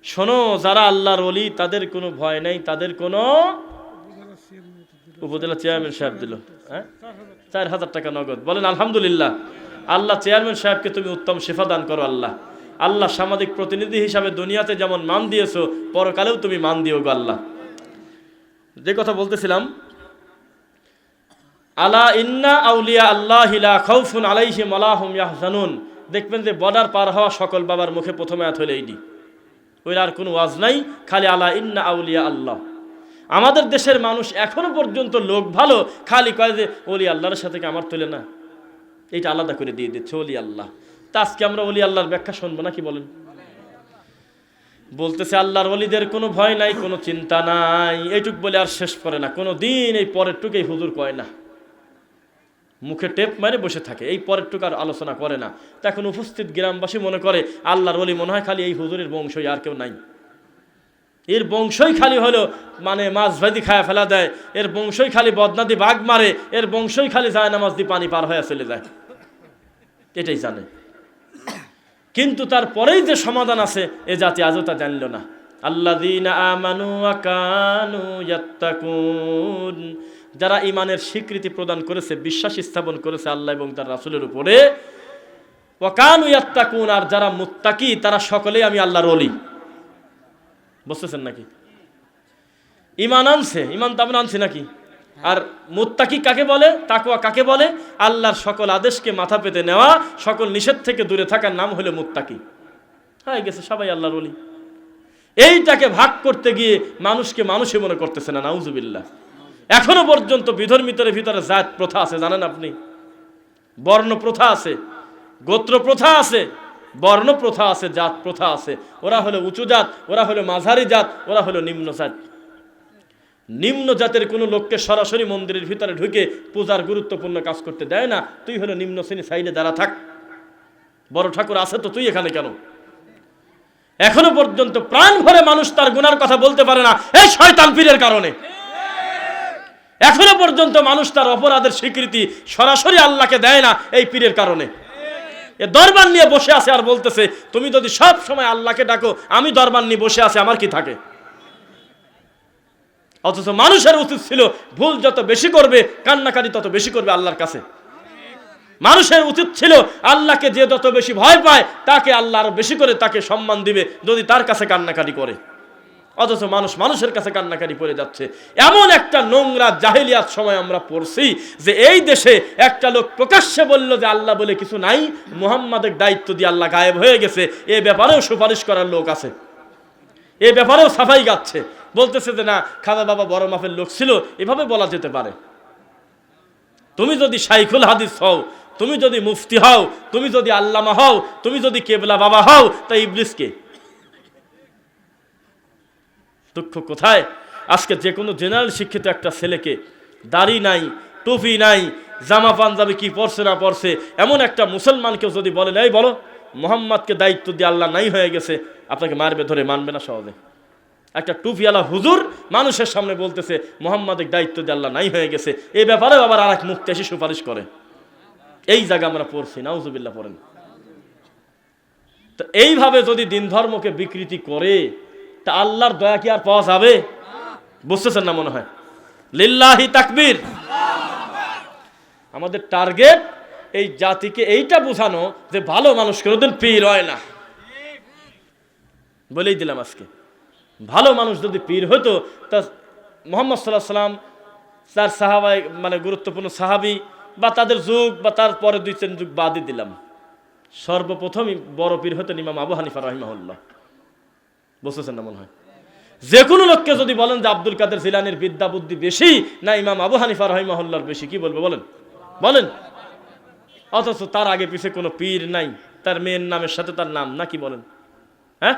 Speaker 1: শোনো, যারা আল্লাহর ওলি তাদের কোনো ভয় নাই, তাদের কোনো। উপজেলা চেয়ারম্যান সাহেব দিল 4,000 টাকা নগদ। বলেন আলহামদুলিল্লাহ। আল্লাহ চেয়ারম্যান সাহেবকে তুমি উত্তম শেফা দান করো আল্লাহ। আল্লাহ সামাজিক প্রতিনিধি হিসাবে দুনিয়াতে যেমন মান দিয়েছো, পরকালেও তুমি মান দিও গো আল্লাহ। যে কথা বলতেছিলাম, আলা ইন্না আউলিয়া আল্লাহি লা খাউফুন আলাইহিম ওয়ালা হুম ইয়াহজানুন। দেখবেন যে বর্ডার পার হওয়া সকল বাবার মুখে প্রথমে আয়াত হলো এইটি, ওই আর কোনো ওয়াজ নাই, খালি আলা ইন্না আউলিয়া আল্লাহ। আমাদের দেশের মানুষ এখনো পর্যন্ত লোক ভালো, খালি কয় যে ওলি আল্লাহর সাথে কি আমার তোলে না, এইটা আলাদা করে দিয়ে দিচ্ছে ওলি আল্লাহ। তা আজকে আমরা ওলি আল্লাহর ব্যাখ্যা শুনবো নাকি বলেন? বলতেছে আল্লাহর ওলিদের কোনো ভয় নাই, কোনো চিন্তা নাই, এইটুক বলে আর শেষ করে না। কোনো দিন এই পরের টুক এই হুজুর কয় না, মুখে টেপ মারে বসে থাকে, এই পরের টুক আর আলোচনা করে না। তা এখন উপস্থিত গ্রামবাসী মনে করে আল্লাহর ওলি মনে হয় খালি এই হুজুরের বংশই, আর কেউ নাই। এর বংশই খালি হলো মানে মাছ ভাজি খায়া ফেলা দেয়, এর বংশই খালি বদনাদি বাঘ মারে, এর বংশই খালি যায় নামাজ দিয়ে পানি পার হয়ে চলে যায়, এটাই জানে। কিন্তু তারপরেই যে সমাধান আছে এ জাতি আজও তা জানল না। আল্লাযীনা আমানু ওয়া কানু ইয়াত্তাকুন, যারা ইমানের স্বীকৃতি প্রদান করেছে, বিশ্বাস স্থাপন করেছে আল্লাহ এবং তার রাসূলের উপরে, ওয়া কানু ইয়াত্তাকুন, আর যারা মুত্তাকি তারা সকলেই আমি আল্লাহর ওলি। বুঝতেছেন নাকি? ইমান আনছে, ইমান তো আমরা আনছি নাকি? আর মুত্তাকি কাকে বলে, তাকওয়া কাকে বলে? আল্লাহর সকল আদেশকে মাথা পেতে নেওয়া, সকল নিষেধ থেকে দূরে থাকার নাম হলো মুত্তাকি। হয়ে গেছে সবাই আল্লাহর ওলি। এইটাকে ভাগ করতে গিয়ে মানুষকে মানুষই মনে করতেছে না, নাউজুবিল্লাহ। এখনো পর্যন্ত বিধর্মীদের ভিতরে জাত প্রথা আছে, জানেন আপনি? বর্ণ প্রথা আছে, গোত্র প্রথা আছে, বর্ণ প্রথা আছে, জাত প্রথা আছে। ওরা হলো উঁচু জাত, ওরা হলো মাঝারি জাত, ওরা হলো নিম্ন জাত। নিম্ন জাতের কোনো লোককে সরাসরি মন্দিরের ভিতরে ঢুকে পূজার গুরুত্বপূর্ণ কাজ করতে দেয় না। তুই হলো নিম্ন শ্রেণী, সাইডে দাঁড়া থাক, বড় ঠাকুর আছে তো তুই এখানে কেন? এখনো পর্যন্ত প্রাণ ভরে মানুষ তার গুনার কথা বলতে পারে না, এই শয়তান পীরের কারণে। এখনো পর্যন্ত মানুষ তার অপরাধের স্বীকৃতি সরাসরি আল্লাহকে দেয় না, এই পীরের কারণে। এ দরবার নিয়ে বসে আছে আর বলতেছে তুমি যদি সব সময় আল্লাহকে ডাকো, আমি দরবার নিয়ে বসে আছি, আমার কি থাকে? অথচ মানুষের উচিত ছিল ভুল যত বেশি করবে, কান্নাকাটি তত বেশি করবে আল্লাহর কাছে। মানুষের উচিত ছিল আল্লাহকে যে যত বেশি ভয় পায় তাকে আল্লাহ আরো বেশি করে তাকে সম্মান দিবে যদি তার কাছে কান্নাকাটি করে। অথচ মানুষ মানুষের কাছে কান্নাকাটি পড়ে যাচ্ছে। এমন একটা নোংরা জাহেলিয়াত সময় আমরা পড়ছি যে এই দেশে একটা লোক প্রকাশ্যে বলল যে আল্লাহ বলে কিছু নাই, মুহাম্মাদের দায়িত্ব দিয়ে আল্লাহ গায়েব হয়ে গেছে। এ ব্যাপারেও সুপারিশ করার লোক আছে, এ ব্যাপারেও সাফাই গাচ্ছে, বলতেছে যে না খাজা বাবা বড় মাপের লোক ছিল, এভাবে বলা যেতে পারে। তুমি যদি শাইখুল হাদিস হও, তুমি যদি মুফতি হও, তুমি যদি আল্লামা হও, তুমি যদি কেবলা বাবা হও, তা ইবলিসকে? দুঃখ কোথায়? আজকে যে কোনো জেনারেল শিক্ষিত একটা ছেলেকে দাড়ি নাই, টুপি নাই, জামা পাঞ্জাবি কি পরছে না পরছে, এমন একটা মুসলমানকেও যদি বলে এই বলো মুহাম্মাদকে দায়িত্ব দিয়ে আল্লাহ নাই হয়ে গেছে, আপনাকে মারবে ধরে, মানবে না সহজে। একটা টুপিওয়ালা হুজুর মানুষের সামনে বলতেছে মুহাম্মাদের দায়িত্ব দিয়ে আল্লাহ নাই হয়ে গেছে, এই ব্যাপারেও আবার আর এক মুফতি এসে সুপারিশ করে। এই জায়গা আমরা পড়ছি, নাউজুবিল্লাহ পড়েন। তো এইভাবে যদি দিন ধর্মকে বিকৃতি করে তা আল্লাহর দয়া কি আর পাওয়া যাবে? বুঝতেছেন না মনে হয়? লিল্লাহি তাকবীর। আমাদের টার্গেট এই জাতিকে এইটা বোঝানো যে ভালো মানুষ কোনোদিন পীর হয় না। বলেই দিলাম আজকে, ভালো মানুষ যদি পীর হতো তা মুহাম্মদ সাল্লাল্লাহু আলাইহি ওয়াসাল্লাম, তার সাহাবায়ে মানে গুরুত্বপূর্ণ সাহাবী বা তাদের যুগ বা তারপরে 2-3 যুগ বাদই দিলাম, সর্বপ্রথমই বড় পীর হতেন ইমাম আবু হানিফা রাহিমাহুল্লাহ। বুঝতেছেন না মনে হয়? যে কোনো লোককে যদি বলেন যে আব্দুল কাদের জিলানীর বিদ্যা বুদ্ধি বেশি না ইমাম আবু হানিফা রাহিমাহুল্লাহর বেশি, কি বলবে বলেন? বলেন। অথচ তার আগে পিছে কোনো পীর নাই, তার মেয়ের নামের সাথে তার নাম না, কি বলেন? হ্যাঁ।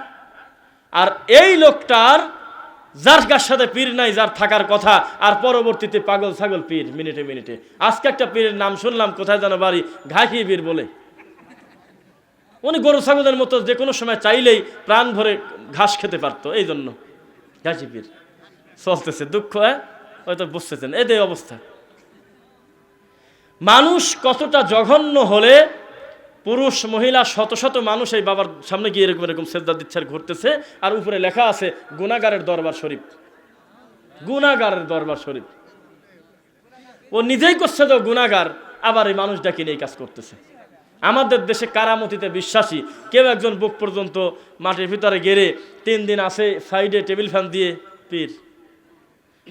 Speaker 1: আর এই লোকটার যার কার সাথে পীর নাই, যার থাকার কথা, আর পরবর্তীতে পাগল ছাগল পীর মিনিটে মিনিটে। আজকে একটা পীরের নাম শুনলাম, কোথায় যেন বাড়ি, ঘাকি পীর বলে। উনি গরু ছাগলের মতো যে কোনো সময় চাইলেই প্রাণ ভরে ঘাস খেতে পারতো, এই জন্য ঘাসি পীর চলতেছে। দুঃখ, হয়তো বুঝতেছেন এদের অবস্থা। মানুষ কতটা জঘন্য হলে পুরুষ মহিলা শত শত মানুষ এই বাবার সামনে গিয়ে এরকম এরকম সেজদা দিচ্ছে আর ঘুরতেছে, আর উপরে লেখা আছে গুনাহগারের দরবার শরীফ, গুনাহগারের দরবার শরীফ। ও নিজেই করছে তো গুনাহগার, আবার এই মানুষটাকে নিয়ে কাজ করতেছে। আমাদের দেশে কারামতিতে বিশ্বাসী কেউ একজন বুক পর্যন্ত মাটির ভিতরে গেড়ে 3 দিন আসে সাইডে টেবিল ফ্যান দিয়ে পীর,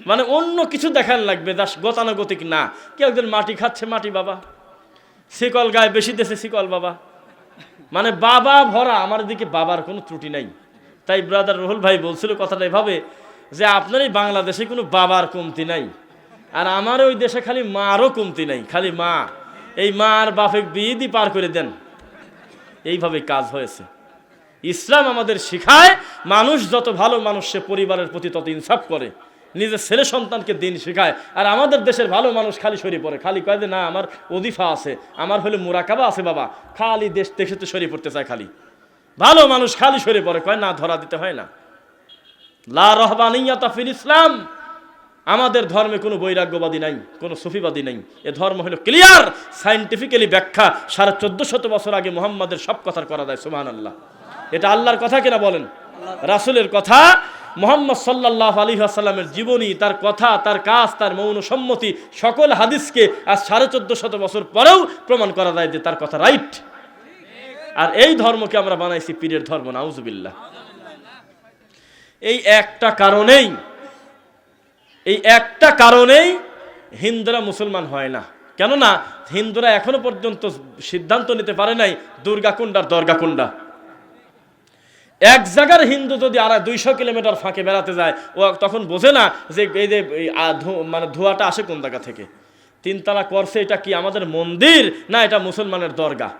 Speaker 1: মানে অন্য কিছু দেখার লাগবে, দাস গতানুগতিক না। কেউ একজন মাটি খাচ্ছে, মাটি বাবা, শিকল গায়ে বেশি দেশে শিকল বাবা, মানে বাবা ভরা। আমার দিকে বাবার কোনো ত্রুটি নাই। তাই ব্রাদার রুহুল ভাই বলছিল কথাটা এভাবে যে আপনার এই বাংলাদেশে কোনো বাবার কমতি নাই, আর আমার ওই দেশে খালি মারও কমতি নাই, খালি মা। এই মা আর বাপে বিয়ে পার করে দেন, এইভাবে কাজ হয়েছে। ইসলাম আমাদের শিখায় মানুষ যত ভালো মানুষ সে পরিবারের প্রতি তত ইনসাফ করে, নিজের ছেলে সন্তানকে দিন শেখায়। আর আমাদের দেশের ভালো মানুষ খালি সরিয়ে পড়ে, খালি কয় যে না আমার ওদিফা আছে, আমার হলে মুরাকাবা আছে বাবা, খালি দেশ দেশে তো সরিয়ে পড়তে চায়। খালি ভালো মানুষ খালি সরিয়ে পড়ে, কয় না ধরা দিতে হয় না। লা রহবানিয়াতা ফিল ইসলাম, আমাদের ধর্মে কোনো বৈরাগ্যবাদী নাই, কোনো সুফিবাদী নাই। এ ধর্ম হলো ক্লিয়ার, সায়েন্টিফিক্যালি ব্যাখ্যা 1450 বছর আগে মুহাম্মাদের সব কথার করা যায়। সুবহানাল্লাহ। এটা আল্লাহর কথা কিনা বলেন? রাসূলের কথা। মুহাম্মদ সাল্লাল্লাহু আলাইহি ওয়াসাল্লামের জীবনী, তার কথা, তার কাজ, তার মৌন সম্মতি, সকল হাদিসকে আজ 1450 বছর পরেও প্রমাণ করা যায় যে তার কথা রাইট। আর এই ধর্মকে আমরা বানাইছি পীরের ধর্ম, নাউজুবিল্লাহ। এই একটা কারণেই হিন্দুরা মুসলমান হয় না। কেননা হিন্দুরা এখনো পর্যন্ত সিদ্ধান্ত নিতে পারে নাই দুর্গা কোনটা আর দরগা কোনটা। এক জায়গার হিন্দু যদি আর 200 কিলোমিটার ফাঁকে বেড়াতে যায়, ও তখন বোঝে না যে এই যে মানে ধোঁয়াটা আসে কোন জায়গা থেকে। 3 তালা করছে, এটা কি আমাদের মন্দির না এটা মুসলমানের দরগা?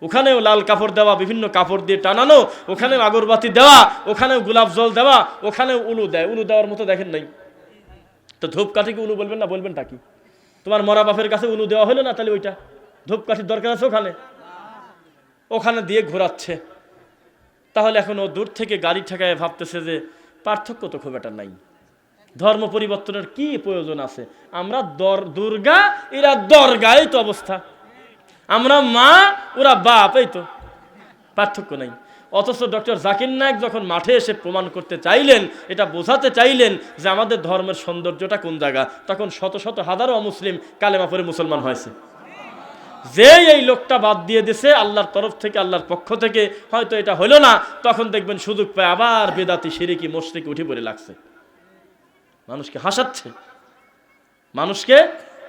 Speaker 1: ওখানেও লাল কাপড় দেওয়া, বিভিন্ন কাপড় দিয়ে টানানো, ওখানেও আগরবাতি দেওয়া, ওখানেও গোলাপ জল দেওয়া, ওখানেও উলু দেয়। উলু দেওয়ার মতো দেখেন নাই তো? ধূপকাঠিকে উলু বলবেন না? বলবেনটা কি? তোমার মরা বাপের কাছে উলু দেওয়া হলো না, তাহলে ওইটা ধূপকাঠির দরকার আছে? ওখানে দিয়ে ঘোরাচ্ছে। তাহলে এখন ও দূর থেকে গাড়ি ঠেকায় ভাবতেছে যে পার্থক্য তো খুব একটা নাই, ধর্ম পরিবর্তনের কি প্রয়োজন আছে? আমরা দুর্গা, এরা দরগা, এই তো অবস্থা। আমরা মা, ওরা বাপ, এই তো পার্থক্য নাই। অথচ ডক্টর জাকির নায়েক যখন মাঠে এসে প্রমাণ করতে চাইলেন, এটা বোঝাতে চাইলেন যে আমাদের ধর্মের সৌন্দর্যটা কোন জায়গা, তখন শত শত হাজারো অমুসলিম কালেমা পড়ে মুসলমান হয়েছে। যে এই লোকটা বাদ দিয়ে দিছে আল্লাহর তরফ থেকে, আল্লাহর পক্ষ থেকে, হয়তো এটা হলো না, তখন দেখবেন সুযোগ পায় আবার বেদাতি শিরকি মুশরিকি উঠে পড়ে লাগছে। মানুষকে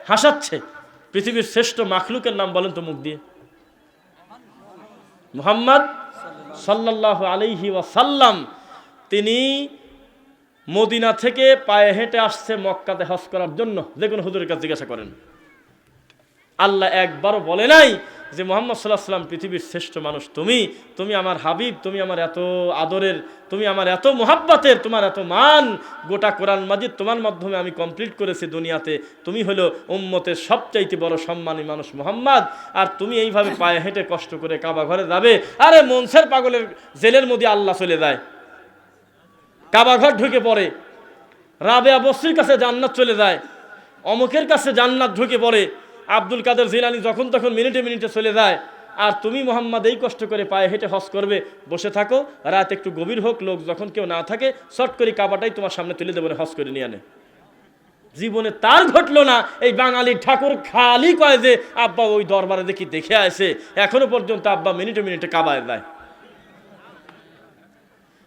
Speaker 1: হাসাচ্ছে। পৃথিবীর শ্রেষ্ঠ মাখলুকের নাম বলেন তো মুখ দিয়ে? মুহাম্মদ সাল্লাল্লাহু আলাইহি ওয়াসাল্লাম। তিনি মদিনা থেকে পায়ে হেঁটে আসছে মক্কাতে হজ করার জন্য। যে কোনো হুজুরের কাছে জিজ্ঞাসা করেন, আল্লাহ একবারও বলে নাই যে মুহাম্মদ সাল্লাল্লাহু আলাইহি ওয়াসাল্লাম পৃথিবীর শ্রেষ্ঠ মানুষ, তুমি আমার হাবিব, তুমি আমার এত আদরের, তুমি আমার এত মোহাব্বতের, তোমার এত মান, গোটা কোরআন মাজিদ তোমার মাধ্যমে আমি কমপ্লিট করেছি দুনিয়াতে, তুমি হলো উম্মতের সবচাইতে বড় সম্মানী মানুষ মুহাম্মদ, আর তুমি এইভাবে পায়ে হেঁটে কষ্ট করে কাবা ঘরে যাবে? আরে মনসের পাগলের জেলের মধ্যে আল্লাহ চলে যায়, কাবা ঘর ঢুকে পড়ে, রাবেয়া বসরির কাছে জান্নাত চলে যায়, অমুকের কাছে জান্নাত ঢুকে পড়ে, আব্দুল কাদের জিলানী যখন তখন মিনিটে মিনিটে চলে যায়, আর তুমি মুহাম্মদ এই কষ্ট করে পায়ে হেঁটে হজ করবে, বসে থাকো, রাত একটু গভীর হোক, লোক যখন কেউ না থাকে, শর্ট করে কাবাটাই তোমার সামনে তুলে দেবো, হজ করে নিয়ে আনে। জীবনে তার ঘটলো না। এই বাঙালি ঠাকুর খালি কয় যে আব্বা ওই দরবারে দেখে আসে, এখনো পর্যন্ত আব্বা মিনিটে মিনিটে কাবায় যায়।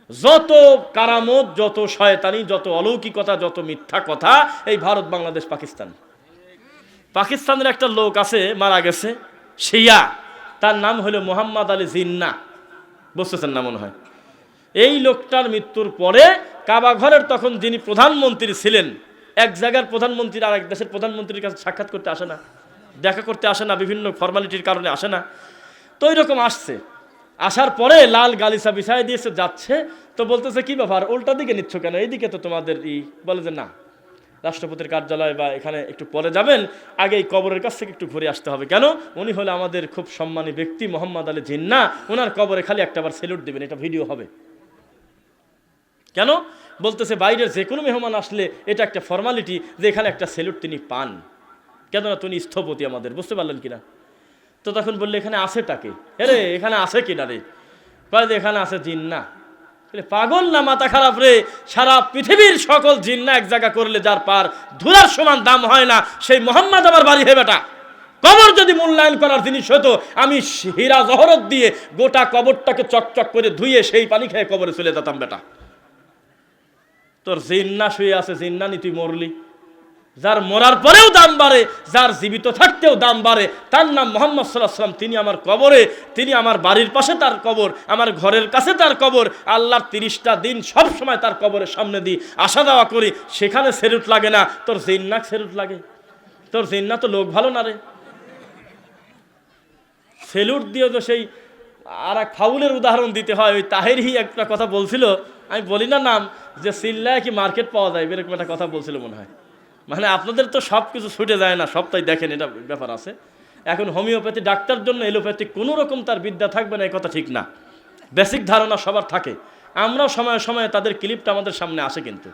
Speaker 1: যত কারামত, যত শয়তানি, যত অলৌকিকতা, যত মিথ্যা কথা, এই ভারত, বাংলাদেশ, পাকিস্তানের একটা লোক আছে, মারা গেছে, শিয়া, তার নাম হলো মোহাম্মদ আলী জিন্নাহ, বুঝতেছেন না মনে হয়? এই লোকটার মৃত্যুর পরে কাবা ঘরের তখন যিনি প্রধানমন্ত্রী ছিলেন, এক জায়গার প্রধানমন্ত্রী আর এক দেশের প্রধানমন্ত্রীর কাছে সাক্ষাৎ করতে আসে না, দেখা করতে আসে না, বিভিন্ন ফর্মালিটির কারণে আসে না, তো এরকম আসছে। আসার পরে লাল গালিচা বিছায় দিয়েছে, যাচ্ছে, তো বলতেছে কি ব্যাপার, উল্টা দিকে নিচ্ছ কেন? এইদিকে তো তোমাদের বলে যে না, রাষ্ট্রপতির কার্যালয় বা এখানে একটু পরে যাবেন, আগে এই কবরের কাছ থেকে একটু ঘুরে আসতে হবে। কেন? উনি হলো আমাদের খুব সম্মানী ব্যক্তি মোহাম্মদ আলী জিন্নাহ, ওনার কবরে খালি একটাবার স্যালুট দেবেন, এটা ভিডিও হবে। কেন? বলতেছে বাইরের যে কোনো মেহমান আসলে এটা একটা ফর্মালিটি যে এখানে একটা স্যালুট তিনি পান। কেননা তুমি স্থপতি আমাদের, বুঝতে পারলেন কিনা? তো তখন বললে এখানে আছেটাকে, রে এখানে আছে কিনা রে? কয় যে এখানে আছে জিন্না। পাগল না মাথা খারাপ রে? সারা পৃথিবীর সকল জিন্না এক জায়গা করলে যার পার ধুলার সমান দাম হয় না, সেই মোহাম্মদ আমার বাড়ি হে বেটা। কবর যদি মূল্যায়ন করার জিনিস হতো, আমি হীরা জহরত দিয়ে গোটা কবরটাকে চকচক করে ধুয়ে সেই পানি খেয়ে কবরে চলে যেতাম বেটা। তোর জিন্না শুয়ে আছে, জিন্নানি তুই মরলি। যার মরার পরেও দাম বাড়ে, যার জীবিত থাকতেও দাম বাড়ে, তার নাম মুহাম্মদ সাল্লাল্লাহু আলাইহি ওয়াসাল্লাম। তিনি আমার কবরে, তিনি আমার বাড়ির পাশে তার কবর, আমার ঘরের কাছে তার কবর। আল্লাহর 30টা দিন সব সময় তার কবরের সামনে দিয়ে আসা যাওয়া করি, সেখানে সেলুট লাগে না, তোর জিন্নাক সেলুট লাগে? তোর জিন্না তো লোক ভালো না রে। সেলুট দিয়ে তো সেই আর এক ফাউলের উদাহরণ দিতে হয়। ওই তাহেরই একটা কথা বলছিল, আমি বলি না নাম, যে সিল্লায় কি মার্কেট পাওয়া যায়, এরকম একটা কথা বলছিল মনে হয়। মানে আপনাদের তো সব কিছু ছুটে যায় না, সবটাই দেখেন, এটা ব্যাপার আছে। এখন হোমিওপ্যাথি ডাক্তার জন্য এলোপ্যাথি কোনো রকম তার বিদ্যা থাকবে না, এই কথা ঠিক না। বেসিক ধারণা সবার থাকে। আমরাও সময়ে সময়ে তাদের ক্লিপটা আমাদের সামনে আসে, কিন্তু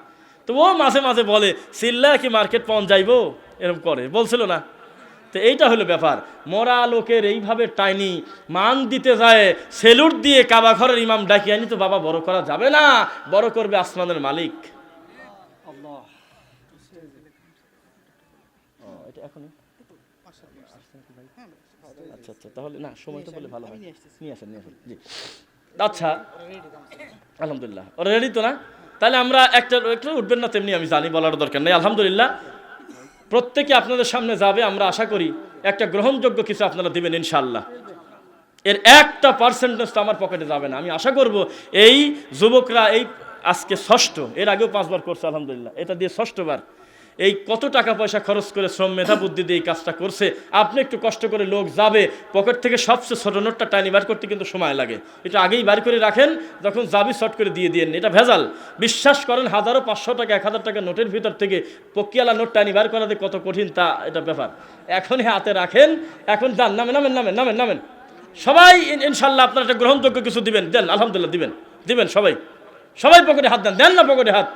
Speaker 1: তো ও মাঝে মাঝে বলে সিল্লায় কি মার্কেট পাওয়া যাইবো, এরকম করে বলছিল না? তো এইটা হলো ব্যাপার। মরা লোকের এইভাবে টাইনি মান দিতে যায়, সেলুট দিয়ে কাবা ঘরের ইমাম ডাকিয়ে আনি তো বাবা বড় করা যাবে না, বড় করবে আসমানের মালিক। আচ্ছা আচ্ছা, তাহলে না সময়টা বলে ভালো হয়, নিয়ে আসেন জি। আচ্ছা আলহামদুলিল্লাহ, ওরা রেডি তো না? তাহলে আমরা একটা উঠবেন না তেমনি আমি জানি, বলার দরকার নেই। আলহামদুলিল্লাহ, প্রত্যেকে আপনাদের সামনে যাবে, আমরা আশা করি একটা গ্রহণযোগ্য কিছু আপনারা দিবেন ইনশাআল্লাহ। এর 1% তো আমার পকেটে যাবে না। আমি আশা করব এই যুবকরা, এই আজকে ষষ্ঠ, এর আগেও 5 বার করছে আলহামদুলিল্লাহ, এটা দিয়ে ষষ্ঠবার। এই কত টাকা পয়সা খরচ করে শ্রম মেধা বুদ্ধি দিয়ে এই কাজটা করছে। আপনি একটু কষ্ট করে, লোক যাবে পকেট থেকে সবচেয়ে ছোট নোটটা টাইনি বার করতে কিন্তু সময় লাগে, এটা আগেই বার করে রাখেন, যখন যাবি শর্ট করে দিয়ে দিয়েন। এটা ভেজাল, বিশ্বাস করেন। 1000, 500 টাকা, 1000 টাকা নোটের ভিতর থেকে পকিয়ালা নোট টাইনি বার করাতে কত কঠিন তা এটা ব্যাপার। এখনই হাতে রাখেন, এখন যান, নামেন নামেন নামেন নামেন নামেন সবাই। ইনশাল্লাহ আপনারা একটা গ্রহণযোগ্য কিছু দিবেন, দেন আলহামদুলিল্লাহ, দিবেন দিবেন সবাই, সবাই পকেটে হাত দেন, দেন না পকেটে হাত।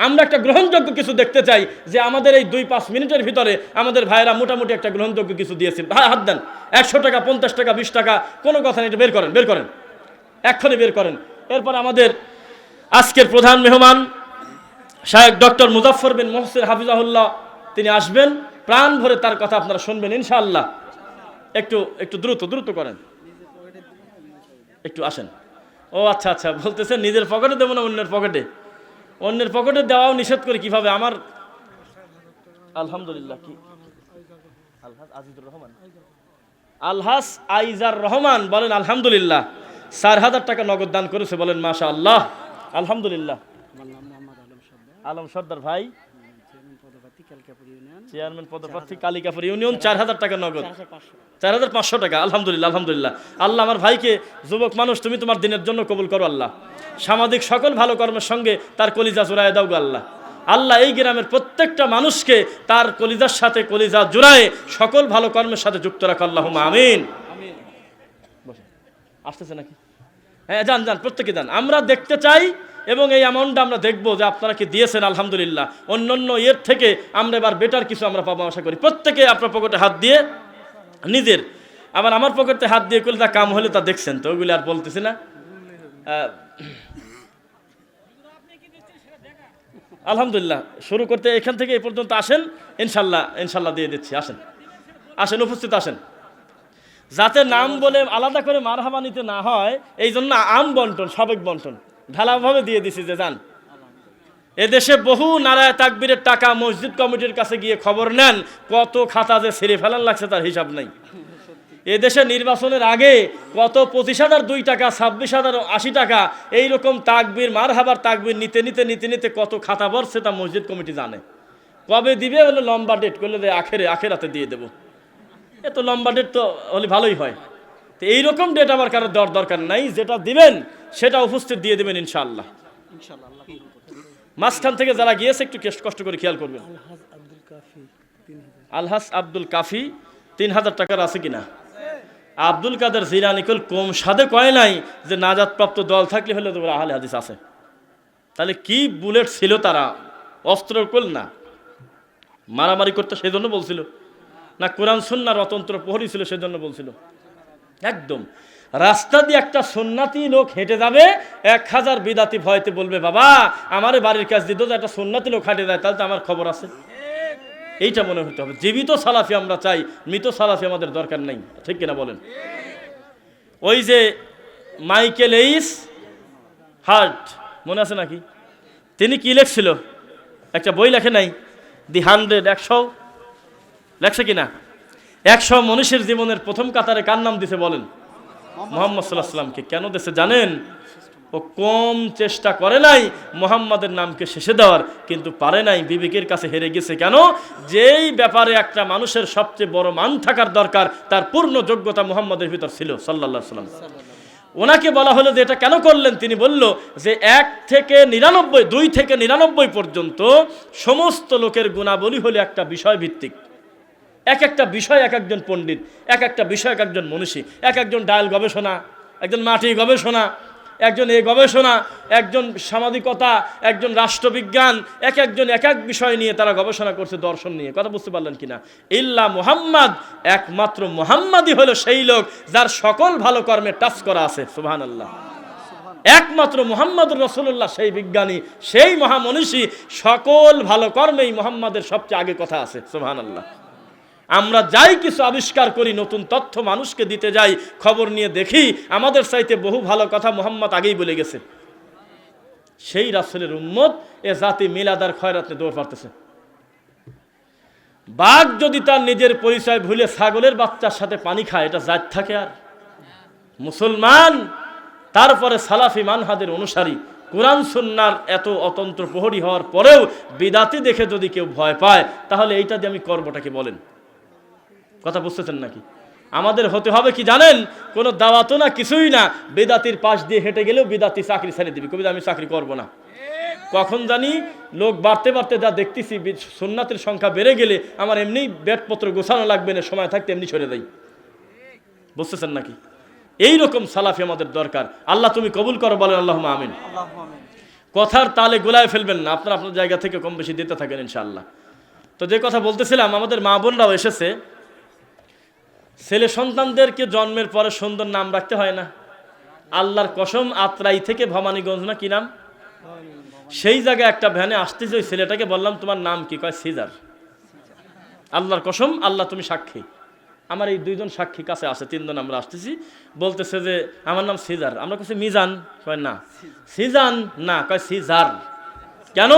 Speaker 1: আমরা একটা গ্রহণযোগ্য কিছু দেখতে চাই, যে আমাদের এই 2-5 মিনিটের ভিতরে আমাদের ভাইয়েরা মোটামুটি একটা গ্রহণযোগ্য কিছু দিয়েছেন। হাত দেন, 100 টাকা, 50 টাকা, 20 টাকা, কোনো কথা নেই, এটা বের করেন, বের করেন, এক্ষুনি বের করেন। এরপর আমাদের আজকের প্রধান মেহমান শায়েখ ডক্টর মুজাফফর বিন মোহসিন হাফিজাহুল্লাহ, তিনি আসবেন, প্রাণ ভরে তার কথা আপনারা শুনবেন ইনশাআল্লাহ। একটু একটু দ্রুত দ্রুত করেন, একটু আসেন। ও আচ্ছা আচ্ছা, বলতেছেন নিজের পকেটে দেবো না অন্যের পকেটে? অন্যের পকেটে দেওয়াও নিষেধ করে কিভাবে? আমার আলহামদুলিল্লাহ, কি আলহাজ আজিজুর রহমান, আলহাজ আইজার রহমান বলেন আলহামদুলিল্লাহ, 4000 টাকা নগদ দান করেছে, বলেন মাশাআল্লাহ, আলহামদুলিল্লাহ। আলম সর্দার ভাই, চেয়ারম্যান পদপ্রার্থী কালিকাপুর ইউনিয়ন, 4000 টাকা নগদ, 4500 টাকা, আলহামদুলিল্লাহ আলহামদুলিল্লাহ। আল্লাহ আমার ভাইকে, যুবক মানুষ, তুমি তোমার দিনের জন্য কবুল করো আল্লাহ। সামাজিক সকল ভালো কর্মের সঙ্গে তার কলিজা জোড়ায় দাও গো আল্লাহ। আল্লাহ এই গ্রামের প্রত্যেকটা মানুষকে তার কলিজার সাথে কলিজা জোড়ায় সকল ভালো কর্মের সাথে যুক্ত রাখো, আল্লাহুম্মা আমিন। আসতেছে নাকি? হ্যাঁ, যান যান, প্রত্যেকে যান, আমরা দেখতে চাই। এবং এই অ্যামাউন্টটা আমরা দেখবো যে আপনারা কি দিয়েছেন আলহামদুলিল্লাহ। অন্যান্য এর থেকে আমরা এবার বেটার কিছু আমরা পাবো আশা করি। প্রত্যেকে আপনার পকেটে হাত দিয়ে, নিজের আবার আমার পকেটে হাত দিয়ে করলে তা কাম হলে তা দেখছেন তো, ওইগুলি আর বলতেছি না। আলহামদুলিল্লাহ, শুরু করতে এখান থেকে এই পর্যন্ত আসেন, ইনশাল্লাহ ইনশাল্লাহ দিয়ে দিচ্ছি। আসেন আসেন, উপস্থিত আসেন, যাতে নাম বলে আলাদা করে মারহাবা নিতে না হয়, এই জন্য আম বন্টন, সাবেক বন্টন ঢালাভাবে দিয়ে দিছি যে যান। এদেশে বহু নারায় তাকবীরের টাকা মসজিদ কমিটির কাছে গিয়ে খবর নেন, কত খাতা যে ছেড়ে ফেলার লাগছে তার হিসাব নাই। এদেশে নির্বাচনের আগে কত 25,000 2 টাকা, 26,000 80 টাকা, এইরকম তাকবীর, মারহাবার তাকবীর নিতে নিতে নিতে নিতে কত খাতা ভরছে তা মসজিদ কমিটি জানে। কবে দিবে বলে লম্বা ডেট করলে আখেরাতে দিয়ে দেবো। এত লম্বা ডেট তো হলে ভালোই হয়। তো এইরকম ডেট আবার কারো দেওয়ার দরকার নাই, যেটা দিবেন সেটা উপস্থিত দিয়ে দেবেন ইনশাআল্লাহ। মাঝখান থেকে যারা গিয়েছে একটু কষ্ট করে খেয়াল করবেন। আলহাজ আব্দুল কাফি 3000 টাকার আছে কিনা? আব্দুল কাদের জিলানী কল কম সাদে কয় নাই যে নাজাতপ্রাপ্ত দল থাকলে হলে তো আহলে হাদিস আছে। তাহলে কি বুলেট ছিল তারা, অস্ত্র কল না, মারামারি করতে, সেই জন্য বলছিল। না কোরআন সুন্নাহর অতন্ত্র প্রহরী ছিল সেজন্য বলছিল? একদম রাস্তা দিয়ে একটা সুন্নাতি লোক হেঁটে যাবে, 1000 বিদাতি ভয়তে বলবে বাবা আমার বাড়ির কাছ দিয়ে তো একটা সুন্নাতি লোক হাঁটে যায়, তাহলে তো আমার খবর আছে। এইটা মনে হতে হবে। জীবিত সালাফি আমরা চাই, মৃত সালাফি আমাদের দরকার নাই, ঠিক কিনা বলেন? ওই যে মাইকেল এইস হার্ট মনে আছে নাকি? তিনি কি লেখছিল? একটা বই লেখে নাই, দি 100 100 লেখছে কিনা? 100 মনীষীর জীবনের প্রথম কাতারে কার নাম দিছে বলেন? মুহাম্মদ সাল্লাল্লাহু আলাইহি ওয়াসাল্লামকে। কেন দিছে জানেন? ও কম চেষ্টা করে নাই মুহাম্মাদের নামকে শেষে দেওয়ার, কিন্তু পারে নাই, বিবেকের কাছে হেরে গেছে। কেন? যেই ব্যাপারে একটা মানুষের সবচেয়ে বড় মান থাকার দরকার, তার পূর্ণ যোগ্যতা মুহাম্মাদের ভিতর ছিল সাল্লাল্লাহু আলাইহি ওয়াসাল্লাম। ওনাকে বলা হলো যে এটা কেন করলেন? তিনি বলল যে 1 থেকে 99, 2 থেকে 99 পর্যন্ত সমস্ত লোকের গুণাবলী হলো একটা বিষয় ভিত্তিক। এক একটা বিষয় এক একজন পণ্ডিত, এক একটা বিষয় এক একজন মনীষী, এক একজন ডায়াল গবেষণা, একজন মাটি গবেষণা, একজন এই গবেষণা, একজন সামাজিকতা, একজন রাষ্ট্রবিজ্ঞান, এক একজন এক এক বিষয় নিয়ে তারা গবেষণা করছে, দর্শন নিয়ে। কথা বুঝতে পারলেন কিনা? ইল্লা মুহাম্মদ, একমাত্র মুহাম্মাদই হলো সেই লোক যার সকল ভালো কর্মে টাচ করা আছে। সুবহানাল্লাহ। একমাত্র মুহাম্মদুর রাসূলুল্লাহ সেই বিজ্ঞানী, সেই মহামনীষী, সকল ভালো কর্মেই মুহাম্মাদের সবচেয়ে আগে কথা আছে। সুবহানাল্লাহ। আমরা যাই কিছু আবিষ্কার করি, নতুন তথ্য মানুষকে দিতে যাই, খবর নিয়ে দেখি আমাদের চাইতে বহু ভালো কথা মুহাম্মদ আগেই বলে গেছে। সেই রাসূলের উম্মত এ জাতি মিলাদার খয়রাতে দৌড় পারতেছে। বাঘ যদি তার নিজের পরিচয় ভুলে ছাগলের বাচ্চার সাথে পানি খায়, এটা জাত থাকে? আর মুসলমান তারপরে সালাফি মানহাজের অনুসারী, কোরআন সুন্নাহর এত অতন্ত্র প্রহরী হওয়ার পরেও বিদাতি দেখে যদি কেউ ভয় পায়, তাহলে এইটা দিয়ে আমি করবোটা কি বলেন? কথা বুঝতেছেন নাকি? আমাদের হতে হবে কি জানেন? কোনো দাওয়াতও না, কিছুই না, বেদাতির পাশ দিয়ে হেঁটে গেলেও বিদাতি চাকরি ছেড়ে দিবি, কবি আমি চাকরি করব না। কখন জানি লোক বাড়তে বাড়তে যা দেখতেছি, সুন্নাতের সংখ্যা বেড়ে গেলে আমার এমনি ব্যাটপত্র গোছানো লাগবে না, সময় থাকতে এমনি ছেড়ে দেয়। বুঝতেছেন নাকি? এইরকম সালাফি আমাদের দরকার। আল্লাহ তুমি কবুল করো, বলেন আল্লাহুম্মা আমিন। কথার তালে গোলায় ফেলবেন না, আপনার আপনার জায়গা থেকে কম বেশি দিতে থাকেন ইনশাআল্লাহ। তো যে কথা বলতেছিলাম, আমাদের মা বোনরাও এসেছে, ছেলে সন্তানদেরকে জন্মের পরে সুন্দর নাম রাখতে হয় না? আল্লাহর কসম, আত্রাই থেকে ভবানীগঞ্জ না কি নাম, সেই জায়গায় একটা ভ্যানে আসতেছে, ওই ছেলেটাকে বললাম তোমার নাম কি? কয় সিজার। আল্লাহর কসম, আল্লাহ তুমি সাক্ষী, আমার এই 2 জন সাক্ষী কাছে আছে, 3 জন আমরা আসতেছি, বলতেছে যে আমার নাম সিজার। আমরা কাছে মিজান, কয় না। সিজান না, কয় সিজার। কেন?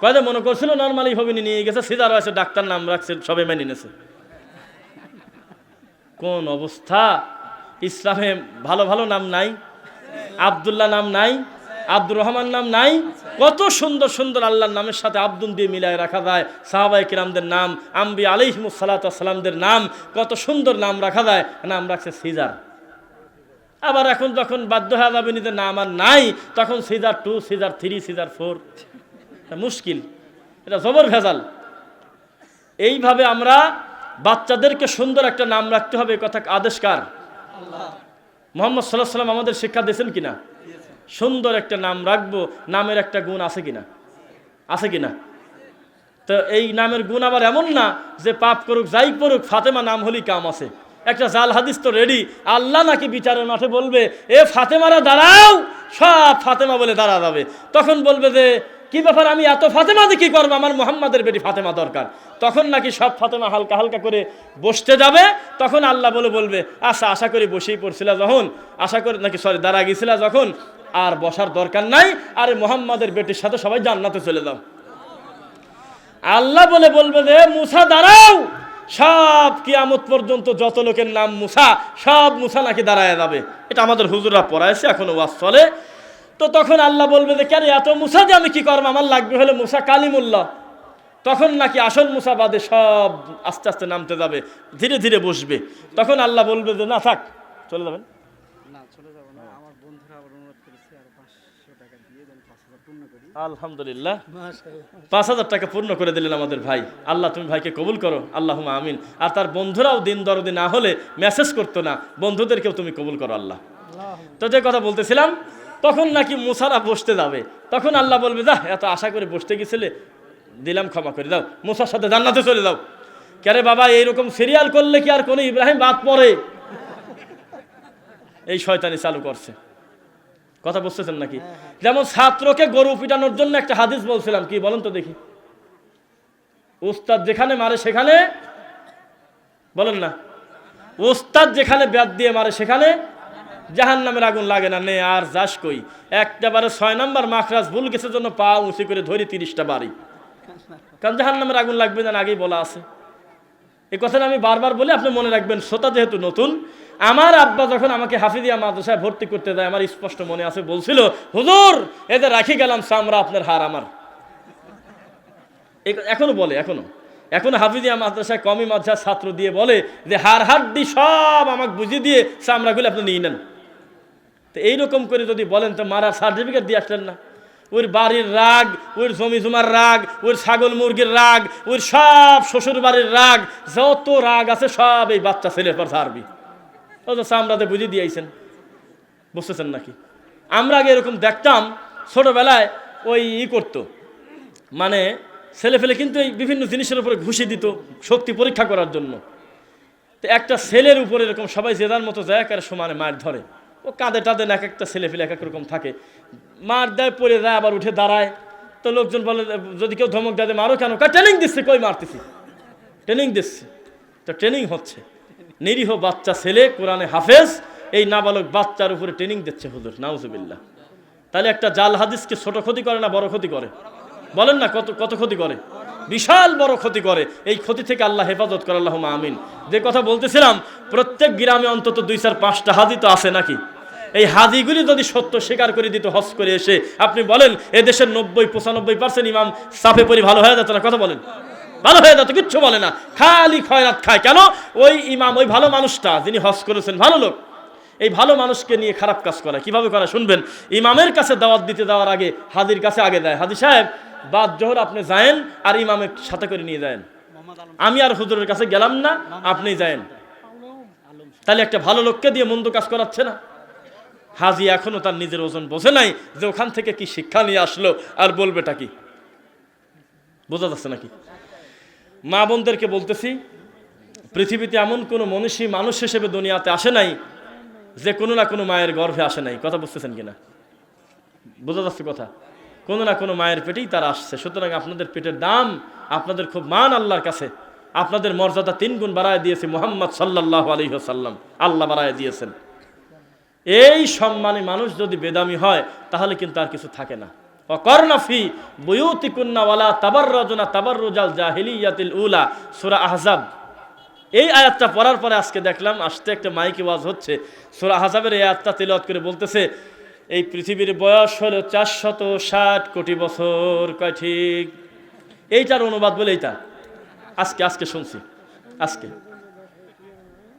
Speaker 1: কয় যে মনে করছিল নর্মালি হবে, নিয়ে গেছে, সিজার হয়েছে, ডাক্তার নাম রাখছে, সবাই মেনে নিয়েছে। কোন অবস্থা! ইসলামে ভালো ভালো নাম নাই? আব্দুল্লাহ নাম নাই? আব্দুর রহমান নাম নাই? কত সুন্দর সুন্দর আল্লাহর নামের সাথে আব্দুল দিয়ে মিলায় রাখা যায়। সাহাবায়ে কিরামদের নাম, আম্বিয়া আলাইহিমুস সালাতু ওয়াস সালামদের নাম, কত সুন্দর নাম রাখা যায়। নাম রাখছে সিজার। আবার এখন যখন বাধ্য হয়ে যাবে নিজের নাম আর নাই, তখন সিজার 2, সিজার 3, সিজার 4। মুশকিল, এটা জবর ভেজাল। এইভাবে আমরা বাচ্চাদেরকে সুন্দর একটা নাম রাখতে হবে, কথা আদেশ কার? মুহাম্মদ সাল্লাল্লাহু আলাইহি ওয়াসাল্লাম আমাদের শিক্ষা দিয়েছেন কিনা? সুন্দর একটা নাম রাখবো, নামের একটা গুণ আছে কিনা? আছে কিনা? তো এই নামের গুণ আবার এমন না যে পাপ করুক যাই করুক ফাতেমা নাম হলেই কাম আছে। একটা জাল হাদিস তো রেডি, আল্লাহ নাকি বিচারের মাঠে বলবে এ ফাতেমারা দাঁড়াও, সব ফাতেমা বলে দাঁড়া যাবে। তখন বলবে যে কি ব্যাপার, আমি এত ফাতেমা দিয়ে কি করবো, আমার মুহাম্মাদের বেটি ফাতেমা দরকার। তখন নাকি সব ফাতেমা হালকা হালকা করে বসতে যাবে। তখন আল্লাহ বলবে আচ্ছা, আশা করি বসেই পড়ছিল যখন, আশা করি নাকি সরি দাঁড়া গেছিল যখন, আর বসার দরকার নাই, আরে মুহাম্মাদের বেটির সাথে সবাই জান্নাতে চলে যাও। আল্লাহ বলবে যে মুসা দাঁড়াও, সব কিয়ামত পর্যন্ত যত লোকের নাম মুসা, সব মুসা নাকি দাঁড়ায় যাবে। এটা আমাদের হুজুররা পড়াইছে, এখনো ওয়াজ চলে। তো তখন আল্লাহ বলবে যে কেন এত মুসা দিয়ে আমি কি করবো, আমার লাগবে হলে মুসা কালিমুল্লাহ। তখন নাকি আসল মুসা বাদে সব আস্তে আস্তে নামতে যাবে, ধীরে ধীরে বসবে। তখন আল্লাহ বলবে যে না থাক, চলে যাবেন। আলহামদুলিল্লাহ, 5,000 টাকা পূর্ণ করে দিলেন আমাদের ভাই। আল্লাহ তুমি ভাইকে কবুল করো, আল্লাহুম্মা আমিন। আর তার বন্ধুরাও দিন দরদি না হলে মেসেজ করতো না, বন্ধুদেরকেও তুমি কবুল করো আল্লাহ। তো যে কথা বলতেছিলাম, তখন নাকি মুসারা বসতে যাবে। তখন আল্লাহ বলবে যা, এত আশা করে বসতে গেছিলে, দিলাম ক্ষমা করে দাও, মুসার সাথে জান্নাতে চলে যাও। কেরে বাবা এইরকম সিরিয়াল করলে কি আর কোনো ইব্রাহিম বাদ পড়ে? এই শয়তানি চালু করছে। কথা বুঝতেছেন নাকি? যেমন ছাত্রকে গরু পিটানোর জন্য একটা হাদিস বলছিলাম, কি বলেন তো দেখি? উস্তাদ যেখানে মারে সেখানে, বলেন না, উস্তাদ যেখানে ব্যাট দিয়ে মারে সেখানে জাহান্নামের আগুন লাগে না। নে আর যাস কই, একটাবারে 6 নাম্বার মাখরাজ ভুল গেছে জন্য পা উঁচু করে ধরি 30টা বাড়ি, কারণ জাহান্নামের আগুন লাগবে না, আগেই বলা আছে। এই কথাটা আমি বারবার বলি, আপনি মনে রাখবেন। শ্রোতা যেহেতু নতুন, আমার আব্বা যখন আমাকে হাফিজিয়া মাদ্রাসায় ভর্তি করতে দেয়, আমার স্পষ্ট মনে আছে, বলছিল, হুজুর এদের রাখি গেলাম চামড়া আপনার হার আমার। এখনো বলে, এখনো হাফিজিয়া মাদ্রাসায় কমি মাদ্রাসার ছাত্র দিয়ে বলে যে হার হাড্ডি সব আমাকে বুঝিয়ে দিয়ে চামড়াগুলো আপনি নিয়ে নেন। তো এইরকম করে যদি বলেন তো মারার সার্টিফিকেট দিয়ে আসলেন না? ওর বাড়ির রাগ, ওর জমি জমার রাগ, ওর ছাগল মুরগির রাগ, ওর সব শ্বশুর বাড়ির রাগ, যত রাগ আছে সব এই বাচ্চা ছেলের পর ছাড়বি। ও তো চামড়াতে বুঝিয়ে দিয়েছেন, বুঝতেছেন নাকি? আমরা আগে এরকম দেখতাম ছোটবেলায়, ওই করতো, মানে ছেলে ফেলে কিন্তু এই বিভিন্ন জিনিসের উপরে ঘুষি দিত শক্তি পরীক্ষা করার জন্য। তো একটা ছেলের উপরে এরকম সবাই যে যার মতো যায় একের সমানে মার ধরে, ও কাঁদে টাঁদে, এক একটা ছেলে ফেলে এক এক রকম থাকে, মার দেয়, পড়ে যায়, আবার উঠে দাঁড়ায়। তো লোকজন বলে, যদি কেউ ধমক দেয় মারো কেন? ট্রেনিং দিচ্ছে। কই মারতেছি? ট্রেনিং দিচ্ছে। তো ট্রেনিং হচ্ছে, নিরীহ বাচ্চা ছেলে কোরআনে হাফেজ, এই নাবালক বাচ্চার উপরে ট্রেনিং দিচ্ছে হুজুর, নাউজুবিল্লাহ। তাহলে একটা জাল হাদিসকে ছোট ক্ষতি করে না বড় ক্ষতি করে? বলেন না, কত ক্ষতি করে? বিশাল বড় ক্ষতি করে। এই ক্ষতি থেকে আল্লাহ হেফাজত করে, আল্লাহুম্মা আমিন। যে কথা বলতেছিলাম, প্রত্যেক গ্রামে অন্তত 2-4-5টা হাজি তো আছে নাকি? এই হাজিগুলি যদি সত্য স্বীকার করে দিত হজ করে এসে, আপনি বলেন এদেশের 90-95% ইমাম সাফে পরি ভালো হয়ে যেত না? কথা বলেন, ভালো হয়ে যেত? কিচ্ছু বলে না, খালি খয়রাত খায়। কেন? ওই ইমাম, ওই ভালো মানুষটা যিনি হজ করেছেন, ভালো লোক, এই ভালো মানুষকে নিয়ে খারাপ কাজ করে। কিভাবে করে শুনবেন। ইমামের কাছে দাওয়াত দিতে যাওয়ার আগে হাজির কাছে আগে দেয়, হাজি সাহেব বাদ জোহর আপনি যায়েন আর ইমামের সাথে করে নিয়ে যায়েন, আমি আর হুজুরের কাছে গেলাম না, আপনি যায়েন। তাহলে একটা ভালো লোককে দিয়ে মন্দ কাজ করাচ্ছে না। হাজি এখনো তার নিজের ওজন বোঝে নাই যে ওখান থেকে কি শিক্ষা নিয়ে আসলো, আর বলবেটা কি? বোঝা যাচ্ছে নাকি? মা বোনদেরকে বলতেছি, পৃথিবীতে এমন কোনো মনীষী মানুষ হিসেবে দুনিয়াতে আসে নাই যে কোনো না কোনো মায়ের গর্ভে আসে নাই। কথা বুঝতেছেন কিনা? বোঝা যাচ্ছে কথা? কোনো না কোনো মায়ের পেটেই তারা আসছে। সুতরাং আপনাদের পেটের দাম, আপনাদের খুব মান আল্লাহর কাছে। আপনাদের মর্যাদা 3 গুণ বাড়ায় দিয়েছে মুহাম্মদ সাল্লাল্লাহু আলাইহি ওয়াসাল্লাম, আল্লাহ বাড়ায় দিয়েছেন। এই সম্মানী মানুষ যদি বেদামি হয়, তাহলে কিন্তু আর কিছু থাকে না। ওয়াকারনা ফি বুয়ুতিকুন্না ওয়ালা তাবাররাজুনা তাবাররুজাল জাহিলিয়াতিল উলা, সূরা আহজাব। এই আয়াতটা পড়ার পরে আজকে দেখলাম আসতে একটা মাইকে ওয়াজ হচ্ছে, সূরা আহজাবের এই আয়াতটা তিলাওয়াত করে বলতেছে, এই পৃথিবীর বয়স হলো 460 কোটি বছর। কয় ঠিক? এইটার অনুবাদ বলে এইটা আজকে শুনছি। আজকে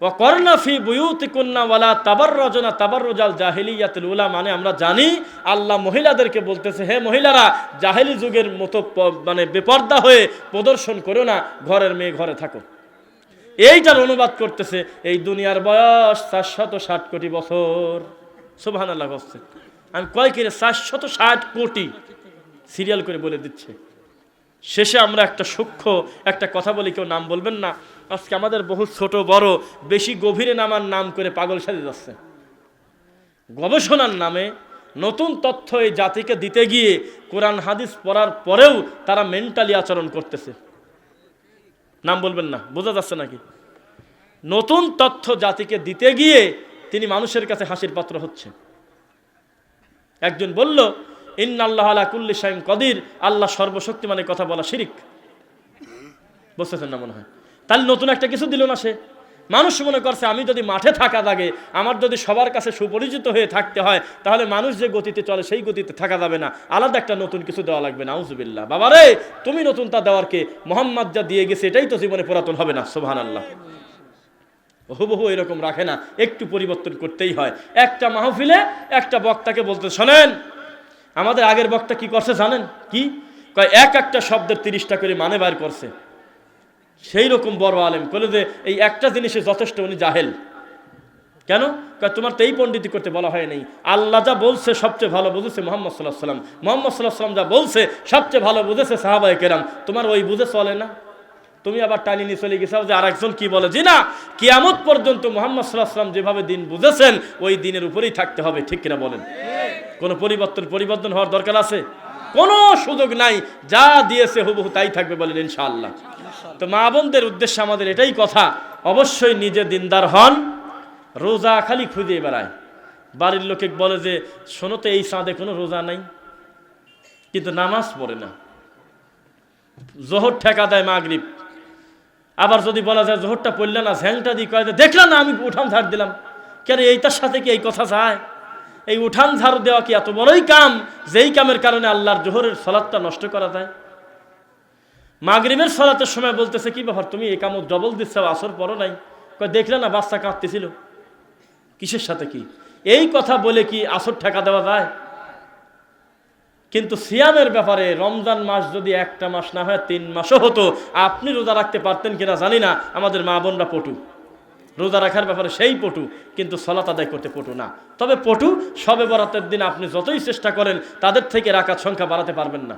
Speaker 1: ওয়াকারনা ফি বুয়ুতিকুন্না ওয়ালা তাবাররাজুনা তাবাররুজাল জাহিলিয়াতিল উলা, মানে আমরা জানি আল্লাহ মহিলাদেরকে বলতেছে, হে মহিলারা, জাহেলি যুগের মতো মানে বেপর্দা হয়ে প্রদর্শন করো না, ঘরের মেয়ে ঘরে থাকো। এইটার অনুবাদ করতেছে এই দুনিয়ার বয়স 460 কোটি বছর। সুবহানাল্লাহ বলছে। আমি কয় কিরে 460 কোটি সিরিয়াল করে বলে দিচ্ছে। শেষে আমরা একটা সূক্ষ্ম একটা কথা বলি, কেউ নাম বলবেন না। আজকে আমাদের বহু ছোট বড় বেশি গভীরে নামার নাম করে পাগল সাজে যাচ্ছে। গবেষণার নামে নতুন তথ্য এই জাতিকে দিতে গিয়ে কোরআন হাদিস পড়ার পরেও তারা মেন্টালি আচরণ করতেছে। নাম বলবেন না, বোঝা যাচ্ছে নাকি? নতুন তথ্য জাতিকে দিতে গিয়ে তিনি মানুষের কাছে হাসির পাত্র হচ্ছে। একজন বলল, ইন্নাল্লাহ আলা কুল্লি শাইইন কদির, আল্লাহ সর্বশক্তিমানের কথা বলা শিরিক। বুঝতেছেন না মনে হয়? তাহলে নতুন একটা কিছু দিল না সে। মানুষ মনে করছে আমি যদি মাঠে থাকা লাগে, আমার যদি সবার কাছে সুপরিচিত হয়ে থাকতে হয়, তাহলে মানুষ যে গতিতে চলে সেই গতিতে থাকা যাবে না, আলাদা একটা নতুন কিছু দেওয়া লাগবে। নাউজুবিল্লাহ। বাবারে, তুমি নতুনটা দেওয়ার কে? মোহাম্মদ যা দিয়ে গেছে এটাই তো জীবনে পুরাতন হবে না। সুবহানাল্লাহ। হুবহু এরকম রাখে না, একটু পরিবর্তন করতেই হয়। একটা মাহফিলে একটা বক্তাকে বলতে, শোনেন আমাদের আগের বক্তা কি করছে জানেন কি? কয় একটা শব্দের 30টা করে মানে বাইর করছে। সেই রকম বড় আলেম বলে যে এই একটা জিনিসে যথেষ্ট, উনি জাহেল। কেন? কয় তোমার তো এই পণ্ডিতি করতে বলা হয় নাই। আল্লাহ যা বলছে সবচেয়ে ভালো বুঝেছে মুহাম্মদ সাল্লাল্লাহু আলাইহি ওয়াসাল্লাম, মুহাম্মদ সাল্লাল্লাহু আলাইহি ওয়াসাল্লাম যা বলছে সবচেয়ে ভালো বুঝেছে সাহাবায়ে কেরাম। তোমার ওই বুঝে চলে না, তুমি আবার টানি নিয়ে চলে গেছো যে আরেকজন কি বলে, জি না, কিয়ামত পর্যন্ত মুহাম্মদ সাল্লাল্লাহু আলাইহি ওয়াসাল্লাম যেভাবে দিন বুঝেছেন ওই দিনের উপরেই থাকতে হবে, ঠিক কিনা বলেন? কোনো পরিবর্তন হওয়ার দরকার আছে? কোনো সুযোগ নাই, যা দিয়েছে হুবহু তাই থাকবে, বলেন ইনশাআল্লাহ। তো মা বোনদের উদ্দেশ্যে আমাদের এটাই কথা, অবশ্যই নিজে দিনদার হন। রোজা খালি খুঁজে বেড়ায়, বাড়ির লোকে বলে যে শোনো তো এই চাঁদে কোনো রোজা নাই, কিন্তু নামাজ পড়ে না। জোহর ঠেকা দেয় মাগরিব, আবার যদি বলা যায় জোহরটা পড়লে না, ঝ্যাংটা দিয়ে কয়ে দেখলাম না আমি উঠান ঝাড় দিলাম, কেন এইটার সাথে কি এই কথা যায়? এই উঠান ঝাড়ু দেওয়া কি এত বড়ই কাম যেই কামের কারণে আল্লাহর জোহরের সালাতটা নষ্ট করা যায়? মাগরিবের সালাতের সময় বলতেছে কি ব্যাপার তুমি এই কামত ডবল দিচ্ছ, আসর পড়ো নাই? কয় দেখলে না বাচ্চা কাঁদতেছিল, কিসের সাথে কি? এই কথা বলে কি আসর ঠেকা দেওয়া যায়? কিন্তু সিয়ামের ব্যাপারে রমজান মাস যদি একটা মাস না হয় 3 মাসও হতো, আপনি রোজা রাখতে পারতেন কিনা জানি না। আমাদের মা বোনরা পটু, রোজা রাখার ব্যাপারে সেই পটু, কিন্তু সালাত আদায় করতে পটু না। তবে পটু শবে বরাতের দিন আপনি যতই চেষ্টা করেন তাদের থেকে রাকাত সংখ্যা বাড়াতে পারবেন না।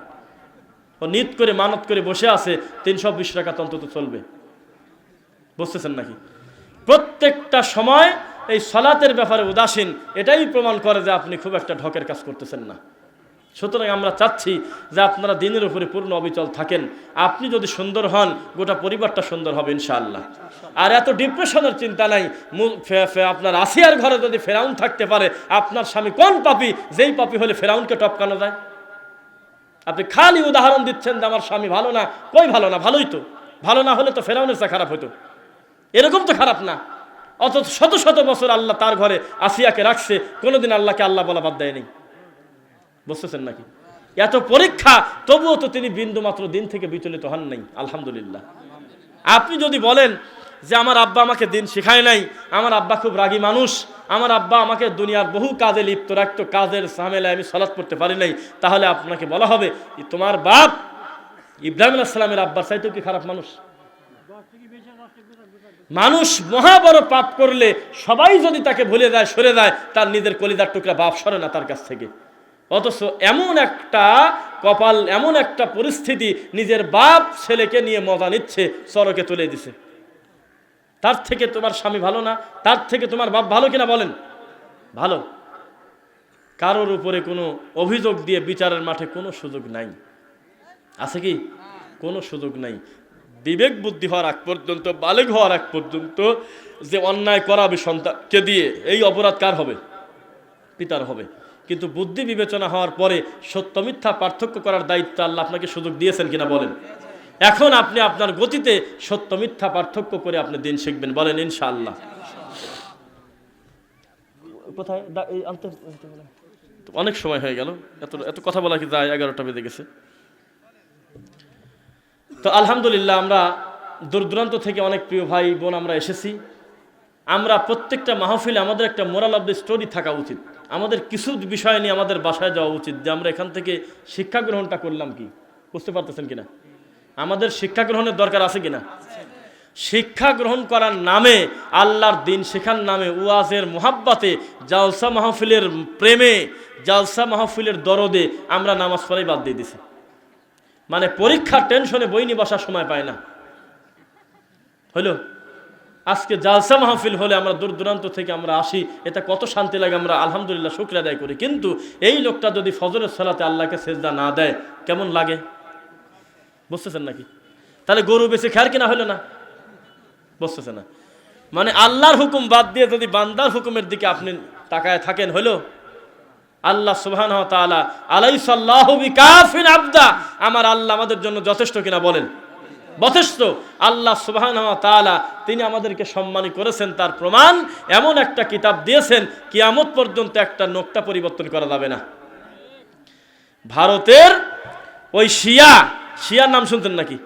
Speaker 1: ও নিয়ত করে মানত করে বসে আছে 320 রাকাত অন্তত চলবে, বুঝতেছেন নাকি? প্রত্যেকটা সময় এই সালাতের ব্যাপারে উদাসীন, এটাই প্রমাণ করে যে আপনি খুব একটা ঢকের কাজ করতেছেন না। সুতরাং আমরা চাচ্ছি যে আপনারা দিনের উপরে পূর্ণ অবিচল থাকেন। আপনি যদি সুন্দর হন, গোটা পরিবারটা সুন্দর হবে ইনশাআল্লাহ। আর এত ডিপ্রেশনের চিন্তা নাই। আপনার আসিয়ার ঘরে যদি ফেরাউন থাকতে পারে, আপনার স্বামী কোন পাপী যেই পাপী হলে ফেরাউনকে টপকানো যায়? আপনি খালি উদাহরণ দিচ্ছেন যে আমার স্বামী ভালো না, কই ভালো না? ভালোই তো, ভালো না হলে তো ফেরাউনের চা খারাপ হতো, এরকম তো খারাপ না। অথচ শত শত বছর আল্লাহ তার ঘরে আসিয়াকে রাখছে, কোনোদিন আল্লাহকে আল্লাহ বলা বাদ দেয়নি, বুঝতেছেন নাকি? এত পরীক্ষা, তবুও তো তিনি বিন্দু মাত্র দিন থেকে বিচলিত হন নাই, আলহামদুলিল্লাহ। আপনি যদি বলেন যে আমার আব্বা আমাকে দিন শেখায় নাই, আমার আব্বা খুব রাগী মানুষ, আমার আব্বা আমাকে দুনিয়ার বহু কাজে লিপ্ত রাখতো, কাজের ঝামেলায় আমি সালাত পড়তে পারি নাই, তাহলে আপনাকে বলা হবে তোমার বাপ ইব্রাহিম আলাইহিস সালামের আব্বার চাইতেও কি খারাপ মানুষ? মানুষ মহা বড় পাপ করলে সবাই যদি তাকে ভুলে যায়, সরে যায়, তার নিজের কলিজার টুকরা বাপ সরে না তার কাছ থেকে। অথচ এমন একটা কপাল, এমন একটা পরিস্থিতি, নিজের বাপ ছেলেকে নিয়ে মজা নিচ্ছে, চরকে তুলে দিছে। তার থেকে তোমার স্বামী ভালো না? তার থেকে তোমার বাপ ভালো কিনা বলেন? ভালো। কারোর উপরে কোনো অভিযোগ দিয়ে বিচারের মাঠে কোনো সুযোগ নাই, আছে কি? কোনো সুযোগ নাই। বিবেক বুদ্ধি হওয়ার আগ পর্যন্ত, বালেগ হওয়ার আগ পর্যন্ত যে অন্যায় করাবে সন্তানকে দিয়ে, এই অপরাধ কার হবে? পিতার হবে। কিন্তু বুদ্ধি বিবেচনা হওয়ার পরে সত্য মিথ্যা পার্থক্য করার দায়িত্ব আল্লাহ আপনাকে সুযোগ দিয়েছেন কিনা বলেন? এখন আপনি আপনার গতিতে সত্য মিথ্যা পার্থক্য করে আপনি দিন শিখবেন, বলেন ইনশাআল্লাহ। কোথায় অনেক সময় হয়ে গেল, এত কথা বলা কি যায়? 11টা বেজে গেছে। তো আলহামদুলিল্লাহ, আমরা দূর দূরান্ত থেকে অনেক প্রিয় ভাই বোন আমরা এসেছি। আমরা প্রত্যেকটা মাহফিলে আমাদের একটা মোরাল অফ দ্য স্টোরি থাকা উচিত। আমাদের কিছু বিষয় নিয়ে আমাদের বাসায় যাওয়া উচিত, যে আমরা এখান থেকে শিক্ষা গ্রহণটা করলাম কি, বুঝতে পারতেছেন কিনা? আমাদের শিক্ষা গ্রহণের দরকার আছে কিনা? শিক্ষা গ্রহণ করার নামে, আল্লাহর দিন শেখার নামে, ওয়াজের মোহাব্বতে, জালসা মাহফিলের প্রেমে, জালসা মাহফিলের দরদে আমরা নামাজ পড়াই বাদ দিয়ে দিছি। মানে পরীক্ষার টেনশনে বই নিয়ে বসার সময় পায় না। হলো আজকে জালসা মাহফিল হলে আমরা দূর দূরান্ত থেকে আমরা আসি, এটা কত শান্তি লাগে, আমরা আলহামদুলিল্লাহ শুকরিয়া আদায় করি। কিন্তু এই লোকটা যদি ফজরের সালাতে আল্লাহকে সেজদা না দেয়, কেমন লাগে? বুঝতেছেন নাকি? তাহলে গরু বেশি খার কিনা হলো না? বুঝতেছে না? মানে আল্লাহর হুকুম বাদ দিয়ে যদি বান্দার হুকুমের দিকে আপনি তাকায় থাকেন, হলো আল্লাহ সুবহানাহু ওয়া তাআলা আলাইসাল্লাহু বিকাফিন আবদা, আমার আল্লাহ আমাদের জন্য যথেষ্ট কিনা বলেন? যথেষ্ট। আল্লাহ সুবহানাহু ওয়া তাআলা তিনি আমাদেরকে সম্মানী করেছেন, তার প্রমাণ এমন একটা কিতাব দিয়েছেন, কিয়ামত পর্যন্ত একটা নোকটা পরিবর্তন করা যাবে না। ভারতের ওই শিয়ার নাম শুনতেন নাকি?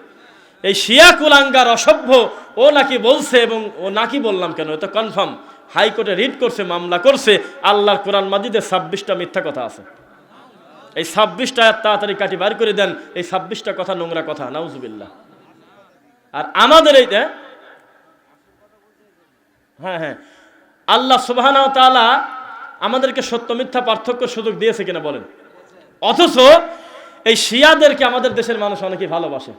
Speaker 1: এই শিয়া কুলাঙ্গার অসভ্য, ও নাকি বলছে, এবং ও নাকি বললাম কেন, এটা কনফার্ম, হাইকোর্টে রিট করছে, মামলা করছে, আল্লাহর কোরআন মাজিদে 26টা মিথ্যা কথা আছে। এই 26টা তাড়াতাড়ি কাটি বার করে দেন, এই 26টা কথা নোংরা কথা, নাউজুবিল্লাহ। আর আমাদের এইটা হ্যাঁ, আল্লাহ সুবহানাহু ওয়া তাআলা আমাদেরকে সত্য মিথ্যা পার্থক্য সুযোগ দিয়েছে কিনা বলেন? অথচ এই শিয়াদেরকে আমাদের দেশের মানুষ অনেকেই ভালোবাসে।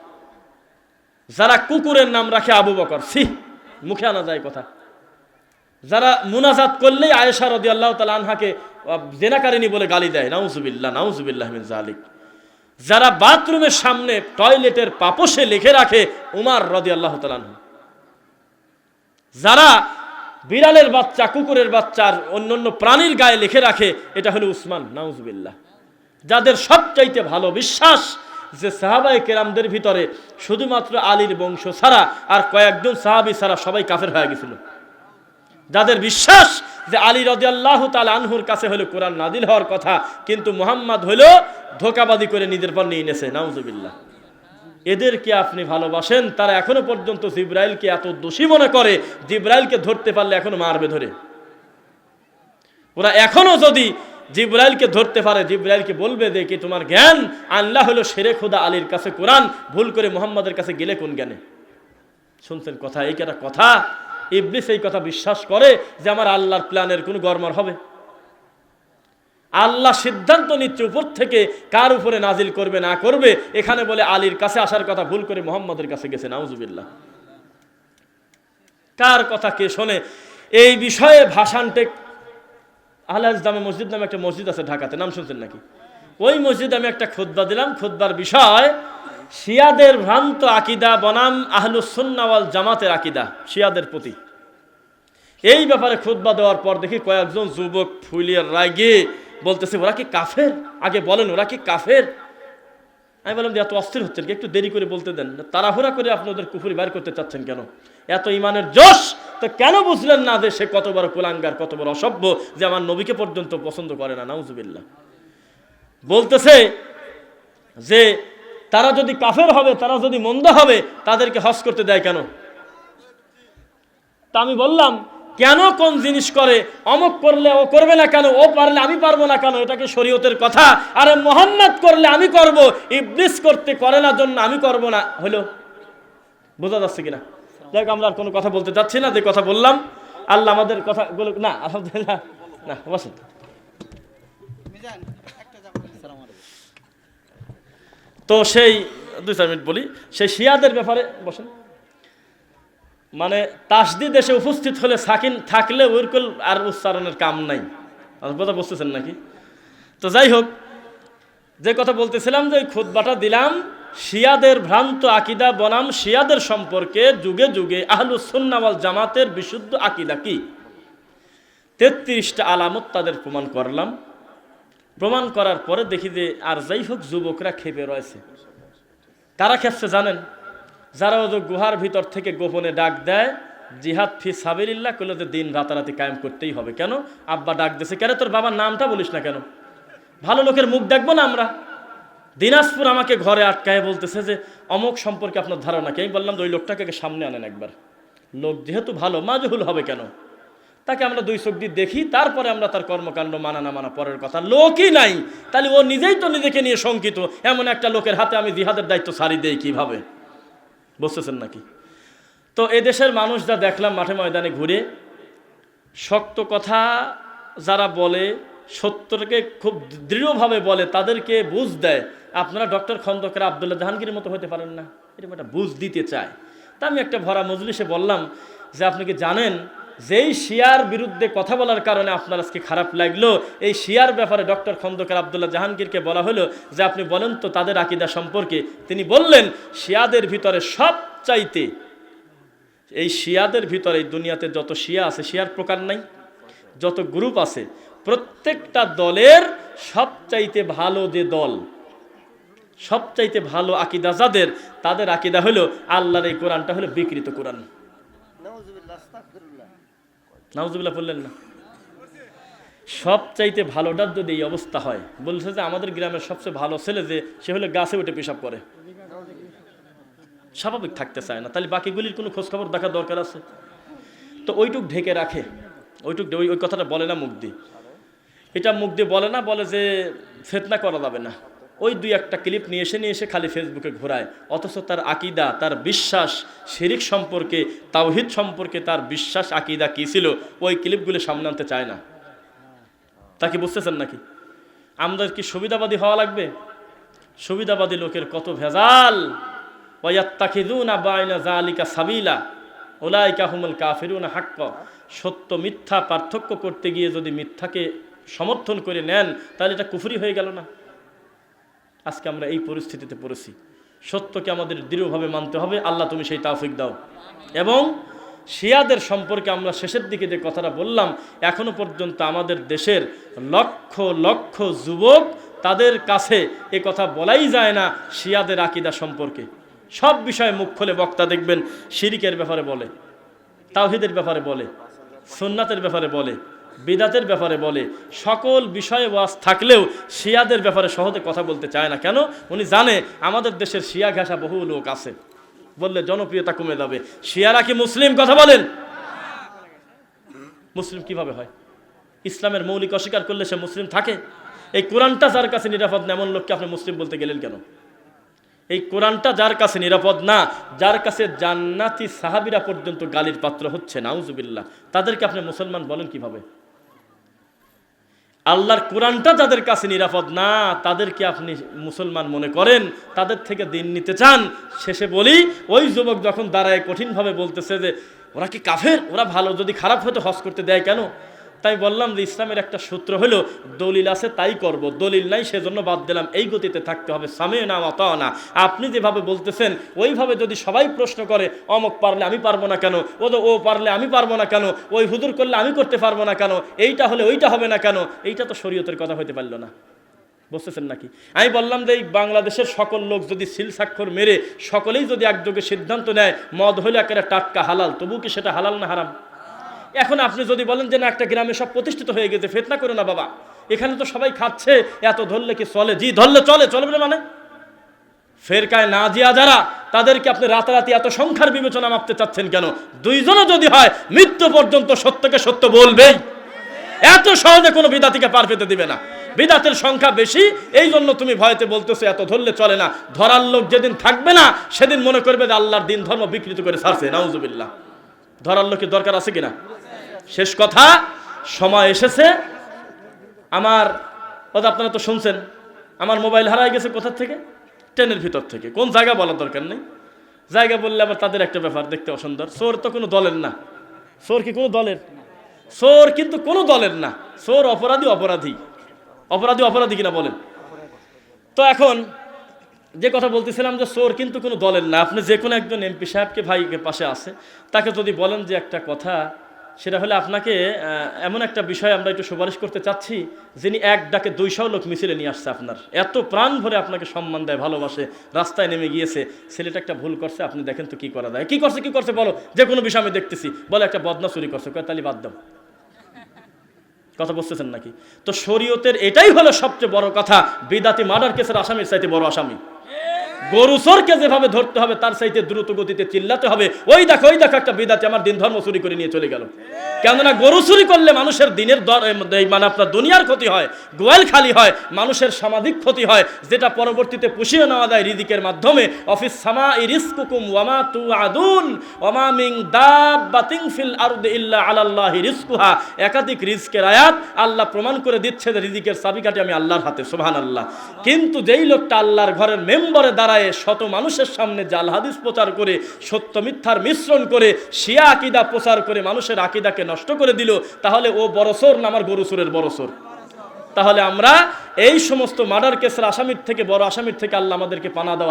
Speaker 1: যারা কুকুরের নাম রাখে আবু বকর, ছি, মুখে আনা যায় কথা। যারা মুনাজাত করলেই আয়েশা রাদিয়াল্লাহু তাআলা আনহাকে জেনাকারিনী বলে গালি দেয়, নাউজুবিল্লাহ নাউজুবিল্লাহ মিন যালিক। যারা বাথরুমের সামনে টয়লেটের পাপোশে লিখে রাখে উমর রাদিয়াল্লাহু তাআলা আনহু। যারা বিড়ালের বাচ্চা, কুকুরের বাচ্চার অন্যান্য প্রাণীর গায়ে লিখে রাখে, এটা হলো উসমান, নাউজুবিল্লাহ। যাদের সবচাইতে ভালো বিশ্বাস যে সাহাবায়ে কেরামদের ভিতরে শুধুমাত্র আলীর বংশ ছাড়া আর কয়েকজন সাহাবী ছাড়া সবাই কাফের হয়ে গেছিল। যাদের বিশ্বাস যে আলী রাদিয়াল্লাহু তাআলা আনহুর কাছে হলো কোরআন নাজিল হওয়ার কথা, কিন্তু মুহাম্মদ হলো ধোঁকাবাজি করে নিজের পর নিয়ে এনেছে, নাউজুবিল্লাহ। এদেরকে আপনি ভালোবাসেন, তারা এখনো পর্যন্ত জিবরাইলকে এত দোষী মনে করে, জিবরাইলকে ধরতে পারলে এখনো মারবে ধরে। ওরা এখনো যদি জিবরাইলকে ধরতে পারে, জিবরাইলকে বলবে যে কি তোমার জ্ঞান আল্লাহ হলো শেরে খোদা আলীর কাছে কোরআন, ভুল করে মুহাম্মাদের কাছে গেলে কোন জ্ঞানে? শুনছেন কথা? এই একটা কথা। ইবলিস এই কথা বিশ্বাস করে যে আমার আল্লাহর প্ল্যানের কোনো গড়মড় হবে। আল্লাহ সিদ্ধান্ত নিচ্ছে উপর থেকে, কার উপরে নাজিল করবে না করবে। এখানে বলে আলীর কাছে আসার কথা, ভুল করে মুহাম্মাদের কাছে গেছে, নাউজুবিল্লাহ। কার কথা কে শোনে? এই বিষয়ে ভাষান্টেক আহলে জামে মসজিদ নামে একটা মসজিদ আছে ঢাকাতে, নাম শুনছেন নাকি? ওই মসজিদে আমি একটা খুতবা দিলাম। খুতবার বিষয় শিয়াদের ভ্রান্ত আকীদা বনাম আহলুস সুন্নাহ ওয়াল জামাতের আকীদা শিয়াদের প্রতি। এই ব্যাপারে খুতবা দেওয়ার পর দেখি কয়েকজন যুবক ফুলিয়ার রাগে বলতেছে ওরা কি কাফের, আগে বলেন ওরা কি কাফের। আমি বললাম যে এত অস্থির হচ্ছেন কি, একটু দেরি করে বলতে দেন, তাড়াহুড়া করে আপনি ওদের কুফরি বাইর করতে চাচ্ছেন কেন? এত ইমানের জোশ তো কেন বুঝলেন না যে সে কত বড় কুলাঙ্গার, কত বড় অসভ্য, যে আমার নবীকে পর্যন্ত পছন্দ করে না, নাউজুবিল্লাহ। বলতেছে যে তারা যদি কাফের হবে, তারা যদি মন্দ হবে, তাদেরকে হজ করতে দেয় কেন? তা আমি বললাম কেন কোন জিনিস করে, অমুক করলে ও করবে না কেন, ও পারলে আমি পারবো না কেন? এটা কি শরীয়তের কথা? আরে মুহাম্মদ করলে আমি করব, ইবলিস করতে করে না জন্য আমি করব না, হলো? বোঝা যাচ্ছে কিনা? দেখ আমরা আর কোনো কথা বলতে যাচ্ছি না, যে কথা বললাম আল্লাহ আমাদের কথা বলুক না, আলহামদুলিল্লাহ। না বসেন। তো সেই 2-4 মিনিট বলি, সেই শিয়াদের ব্যাপারে বসেন। মানে তাসদিদ এসে উপস্থিত হলে সাকিন থাকলে ওরকল আর উচ্চারণের কাম নাই, কথা বুঝতেছেন নাকি? তো যাই হোক, যে কথা বলতেছিলাম যে ওই খুতবাটা দিলাম শিয়াদের ভ্রান্ত আকীদা বনাম শিয়াদের সম্পর্কে যুগে যুগে আহলুস সুন্নাহ ওয়াল জামাতের বিশুদ্ধ আকীদা কি, 33টা আলামত তাদের প্রমাণ করলাম। প্রমাণ করার পরে দেখি যে আর যাই হোক যুবকরা খেপে রয়েছে। কারা খেপছে জানেন? যারা ওদের গুহার ভিতর থেকে গোপনে ডাক দেয় জিহাদ ফি সাবিলিল্লাহ, করলে তো দিন রাতারাতি কায়েম করতেই হবে। কেন? আব্বা ডাক দিয়েছে, কেন তোর বাবার নামটা বলিস না কেন? ভালো লোকের মুখ দেখবো না আমরা? দিনাজপুর আমাকে ঘরে আটকায় বলতেছে যে অমুক সম্পর্কে আপনার ধারণা কি? আমি বললাম ওই লোকটাকে সামনে আনেন একবার। লোক যেহেতু ভালো, মাজহুল হবে কেন? তাকে আমরা 2 চোখ দিয়ে দেখি, তারপরে আমরা তার কর্মকাণ্ড মানা না মানা পরের কথা। লোকই নাই, তাহলে ও নিজেই তো নিজেকে নিয়ে শঙ্কিত। এমন একটা লোকের হাতে আমি জিহাদের দায়িত্ব ছাড়ি দেই কিভাবে? বুঝতেছেন নাকি? তো এদেশের মানুষ যা দেখলাম মাঠে ময়দানে ঘুরে, শক্ত কথা যারা বলে, সত্যকে খুব দৃঢ়ভাবে বলে, তাদেরকে বুঝ দেয় আপনারা ডক্টর খন্দকার আব্দুল্লাহ জাহাঙ্গীরের মতো হতে পারেন না, এরকম একটা বুঝ দিতে চায়। তা আমি একটা ভরা মজলিসে বললাম যে আপনি কি জানেন যেই শিয়ার বিরুদ্ধে কথা বলার কারণে আপনার আজকে খারাপ লাগলো, এই শিয়ার ব্যাপারে ডক্টর খন্দকার আব্দুল্লাহ জাহাঙ্গীরকে বলা হলো যে আপনি বলেন তো তাদের আকীদা সম্পর্কে। তিনি বললেন শিয়াদের ভিতরে সবচাইতে, এই শিয়াদের ভিতরে এই দুনিয়াতে যত শিয়া আছে, শিয়ার প্রকার নাই, যত গ্রুপ আছে, প্রত্যেকটা দলের সবচাইতে ভালো যে দল, সবচাইতে ভালো আকীদা যাদের, তাদের আকীদা হলো আল্লাহর এই কোরআনটা হলো বিকৃত কোরআন। নাউজুবিল্লাহ বললেন না? সবচাইতে ভালোটার যদি এই অবস্থা হয়, বলছে যে আমাদের গ্রামের সবচেয়ে ভালো ছেলে যে সে হলো গাছে উঠে পেশাব করে, স্বাভাবিক থাকতে চায় না, তাহলে বাকিগুলির কোনো খোঁজখবর দেখা দরকার আছে? তো ওইটুক ঢেকে রাখে, ওইটুক ওই কথাটা বলে না মুখ দিয়ে, এটা মুখ দিয়ে বলে না, বলে যে ফিতনা করা যাবে না। ওই 2-1টা ক্লিপ নিয়ে এসে খালি ফেসবুকে ঘোরায়, অথচ তার আকীদা, তার বিশ্বাস শিরিক সম্পর্কে, তাওহীদ সম্পর্কে তার বিশ্বাস আকীদা কী ছিল, ওই ক্লিপগুলো সামনে আনতে চায় না। তা কি বুঝতেছেন নাকি? আমাদের কি সুবিধাবাদী হওয়া লাগবে? সুবিধাবাদী লোকের কত ভেজাল, ওয়ায়াত্তাখিযুনা বাইনা যালিকা সাবিলা উলাইকা হুমুল কাফিরুনা হাক্কা। সত্য মিথ্যা পার্থক্য করতে গিয়ে যদি মিথ্যাকে সমর্থন করে নেন তাহলে এটা কুফরি হয়ে গেল না? আজকে আমরা এই পরিস্থিতিতে পড়েছি। সত্যকে আমাদের দৃঢ়ভাবে মানতে হবে। আল্লাহ তুমি সেই তৌফিক দাও। এবং শিয়াদের সম্পর্কে আমরা শেষের দিকে যে কথাটা বললাম, এখনো পর্যন্ত আমাদের দেশের লক্ষ লক্ষ যুবক, তাদের কাছে এ কথা বলাই যায় না শিয়াদের আকীদা সম্পর্কে। সব বিষয়ে মুখ খুলে বক্তা দেখবেন শিরকের ব্যাপারে বলে, তাওহীদের ব্যাপারে বলে, সুন্নাতের ব্যাপারে বলে, বিদাতের ব্যাপারে বলে। সকল বিষয়ে ওয়াজ থাকলেও শিয়াদের ব্যাপারে সহজে কথা বলতে চায় না। কেন? উনি জানে আমাদের দেশের শিয়া ঘেঁষা বহু লোক আছে, বললে জনপ্রিয়তা কমে যাবে। শিয়ারা কি মুসলিম? কথা বলেন। মুসলিম কিভাবে হয়? ইসলামের মৌলিক অস্বীকার করলে সে মুসলিম থাকে? এই কোরআনটা যার কাছে নিরাপদ না, এমন লোককে আপনি মুসলিম বলতে গেলেন কেন? এই কোরআনটা যার কাছে নিরাপদ না, যার কাছে জান্নাতি সাহাবীরা পর্যন্ত গালির পাত্র হচ্ছে, নাউজুবিল্লাহ, তাদেরকে আপনি মুসলমান বলেন কিভাবে? আল্লাহর কোরআনটা যাদের কাছে নিরাপদ না, তাদেরকে আপনি মুসলমান মনে করেন, তাদের থেকে দিন নিতে চান। শেষে বলি, ওই যুবক যখন দাঁড়ায় কঠিনভাবে বলতেছে যে ওরা কি কাফের, ওরা ভালো, যদি খারাপ হতো হজ করতে দেয় কেন? তাই বললাম যে ইসলামের একটা সূত্র হলো দলিল আছে তাই করব, দলিল নাই সেজন্য বাদ দিলাম। এই গতিতে থাকতে হবে, সামি'না ওয়া আতা'না। আপনি যেভাবে বলতেছেন ওইভাবে যদি সবাই প্রশ্ন করে, অমুক পারলে আমি পারবো না কেন, ও পারলে আমি পারবো না কেন, ওই হুজুর করলে আমি করতে পারবো না কেন, এইটা হলে ওইটা হবে না কেন, এইটা তো শরীয়তের কথা হইতে পারলো না। বুঝতেছেন নাকি? আমি বললাম যে এই বাংলাদেশের সকল লোক যদি সিল স্বাক্ষর মেরে সকলেই যদি একযোগে সিদ্ধান্ত নেয় মদ হইলে একেবারে টাটকা হালাল, তবু কি সেটা হালাল না হারাম? এখন আপনি যদি বলেন যে না, একটা গ্রামে সব প্রতিষ্ঠিত হয়ে গেছে, ফিতনা করো না বাবা, এখানে তো সবাই খাচ্ছে, এত ধরলে কি চলে? জি ধরলে চলে, চলবে না মানে? ফেরকায় নাজিয়া যারা, তাদেরকে আপনি রাতারাতি এত সংখ্যার বিবেচনা মাপতে চাচ্ছেন কেন? দুইজনও যদি হয় মৃত্যু পর্যন্ত সত্যকে সত্য বলবেই। এত সহজে কোনো বিদাতিকে পার পেতে দিবে না। বিদাতের সংখ্যা বেশি, এই জন্য তুমি ভয়তে বলতেছো এত ধরলে চলে না। ধরার লোক যেদিন থাকবে না সেদিন মনে করবে যে আল্লাহর দিন ধর্ম বিকৃত করে ছাড়ছে, নাউজুবিল্লাহ। ধরার লোকের দরকার আছে কিনা? শেষ কথা, সময় এসেছে আমার, আপনারা তো শুনছেন আমার মোবাইল হারাই গেছে কোথা থেকে? ট্রেনের ভিতর থেকে। কোন জায়গা বলার দরকার নেই, জায়গা বললে আবার তাদের একটা ব্যাপার, দেখতে অসুন্দর। চোর তো কোনো দলের না। চোর কি কোনো দলের? চোর কিন্তু কোনো দলের না। চোর অপরাধী, অপরাধী অপরাধী অপরাধী কিনা বলেন তো। এখন যে কথা বলতেছিলাম যে চোর কিন্তু কোনো দলের না। আপনি যে কোনো একজন এমপি সাহেবকে, ভাইকে পাশে আছে, তাকে যদি বলেন যে একটা কথা, সেটা হলে আপনাকে এমন একটা বিষয় আমরা একটু সুপারিশ করতে চাচ্ছি, যিনি এক ডাকে 200 লোক মিছিলে নিয়ে আসছে, আপনার এত প্রাণ ভরে আপনাকে সম্মান দেয়, ভালোবাসে, রাস্তায় নেমে গিয়েছে, ছেলেটা একটা ভুল করছে, আপনি দেখেন তো কি করা যায়। কি করছে বলো, যে কোনো বিষয় আমি দেখতেছি। বলে একটা বদনা চুরি করছে, তাহলে বাদ দাও। কথা বুঝতেছেন নাকি? তো শরীয়তের এটাই হলো সবচেয়ে বড় কথা। বিদাতি মার্ডার কেসের আসামির চাইতে বড় আসামি। গরু চোরকে যেভাবে ধরতে হবে তার চাইতে দ্রুত গতিতে চিল্লাতে হবে, ওই দেখো একটা বিদাতি আমার দিন ধর্ম চুরি করে নিয়ে চলে গেল। কেননা গরু চুরি করলে মানুষের দিনের মানে আপনার দুনিয়ার ক্ষতি হয়, গোয়াল খালি হয়, মানুষের সামাজিক ক্ষতি হয়, যেটা পরবর্তীতে পুষিয়ে নেওয়া যায় রিজিকের মাধ্যমে। অফিস সামাই রিজকুকুম ওয়া মা তুআদুন ওয়া মা মিন দাব্বাতিন ফিল আরদি ইল্লা আলাল্লাহি রিজকুহা। একাধিক রিজকের আয়াত আল্লাহ প্রমাণ করে দিচ্ছে যে রিজিকের চাবিকাঠি আমি আল্লাহর হাতে, সুবহানাল্লাহ। কিন্তু যেই লোকটা আল্লাহর ঘরের মেম্বরে দাঁড়ায় শত মানুষের সামনে জাল হাদিস প্রচার করে, সত্য মিথ্যার মিশ্রণ করে, শিয়া আকীদা প্রচার করে মানুষের আকীদাকে নষ্ট করে দিল, তাহলে ও বড় চোর না আমার গরু চোরের বড় চোর? তাহলে আমরা এই সমস্ত মার্ডার কেসের আসামির থেকে, বড় আসামির থেকে আল্লাহ আমাদেরকে পানা দাও।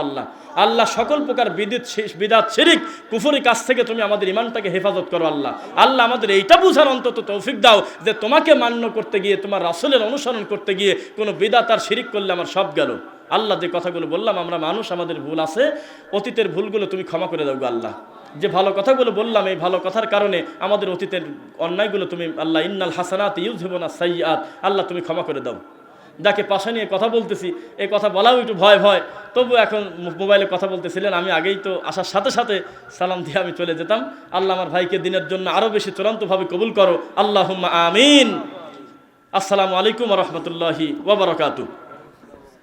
Speaker 1: আল্লাহ সকল প্রকার বিদাত শিরিক কুফরি কাজ থেকে তুমি আমাদের ইমানটাকে হেফাজত করো। আল্লাহ আমাদের এইটা বুঝার অন্তত তৌফিক দাও যে তোমাকে মান্য করতে গিয়ে, তোমার রাসূলের অনুসরণ করতে গিয়ে কোনো বিদাত আর শিরিক করলে আমার সব গেল। আল্লাহ যে কথাগুলো বললাম, আমরা মানুষ, আমাদের ভুল আছে, অতীতের ভুলগুলো তুমি ক্ষমা করে দাও গো আল্লাহ। যে ভালো কথাগুলো বললাম, এই ভালো কথার কারণে আমাদের অতীতের অন্যায়গুলো তুমি আল্লাহ, ইন্নাল হাসানাত ইউযহিবুনা সাইয়্যাত, আল্লাহ তুমি ক্ষমা করে দাও। যাকে পাশা নিয়ে কথা বলতেছি, এই কথা বলাও একটু ভয়, তবু এখন মোবাইলে কথা বলতেছিলেন, আমি আগেই তো আসার সাথে সাথে সালাম দিয়ে আমি চলে যেতাম। আল্লাহ আমার ভাইকে দিনের জন্য আরও বেশি চূড়ান্তভাবে কবুল করো, আল্লাহুম্মা আমিন। আসসালামু আলাইকুম ওয়া রাহমাতুল্লাহি ওয়া বারাকাতুহু।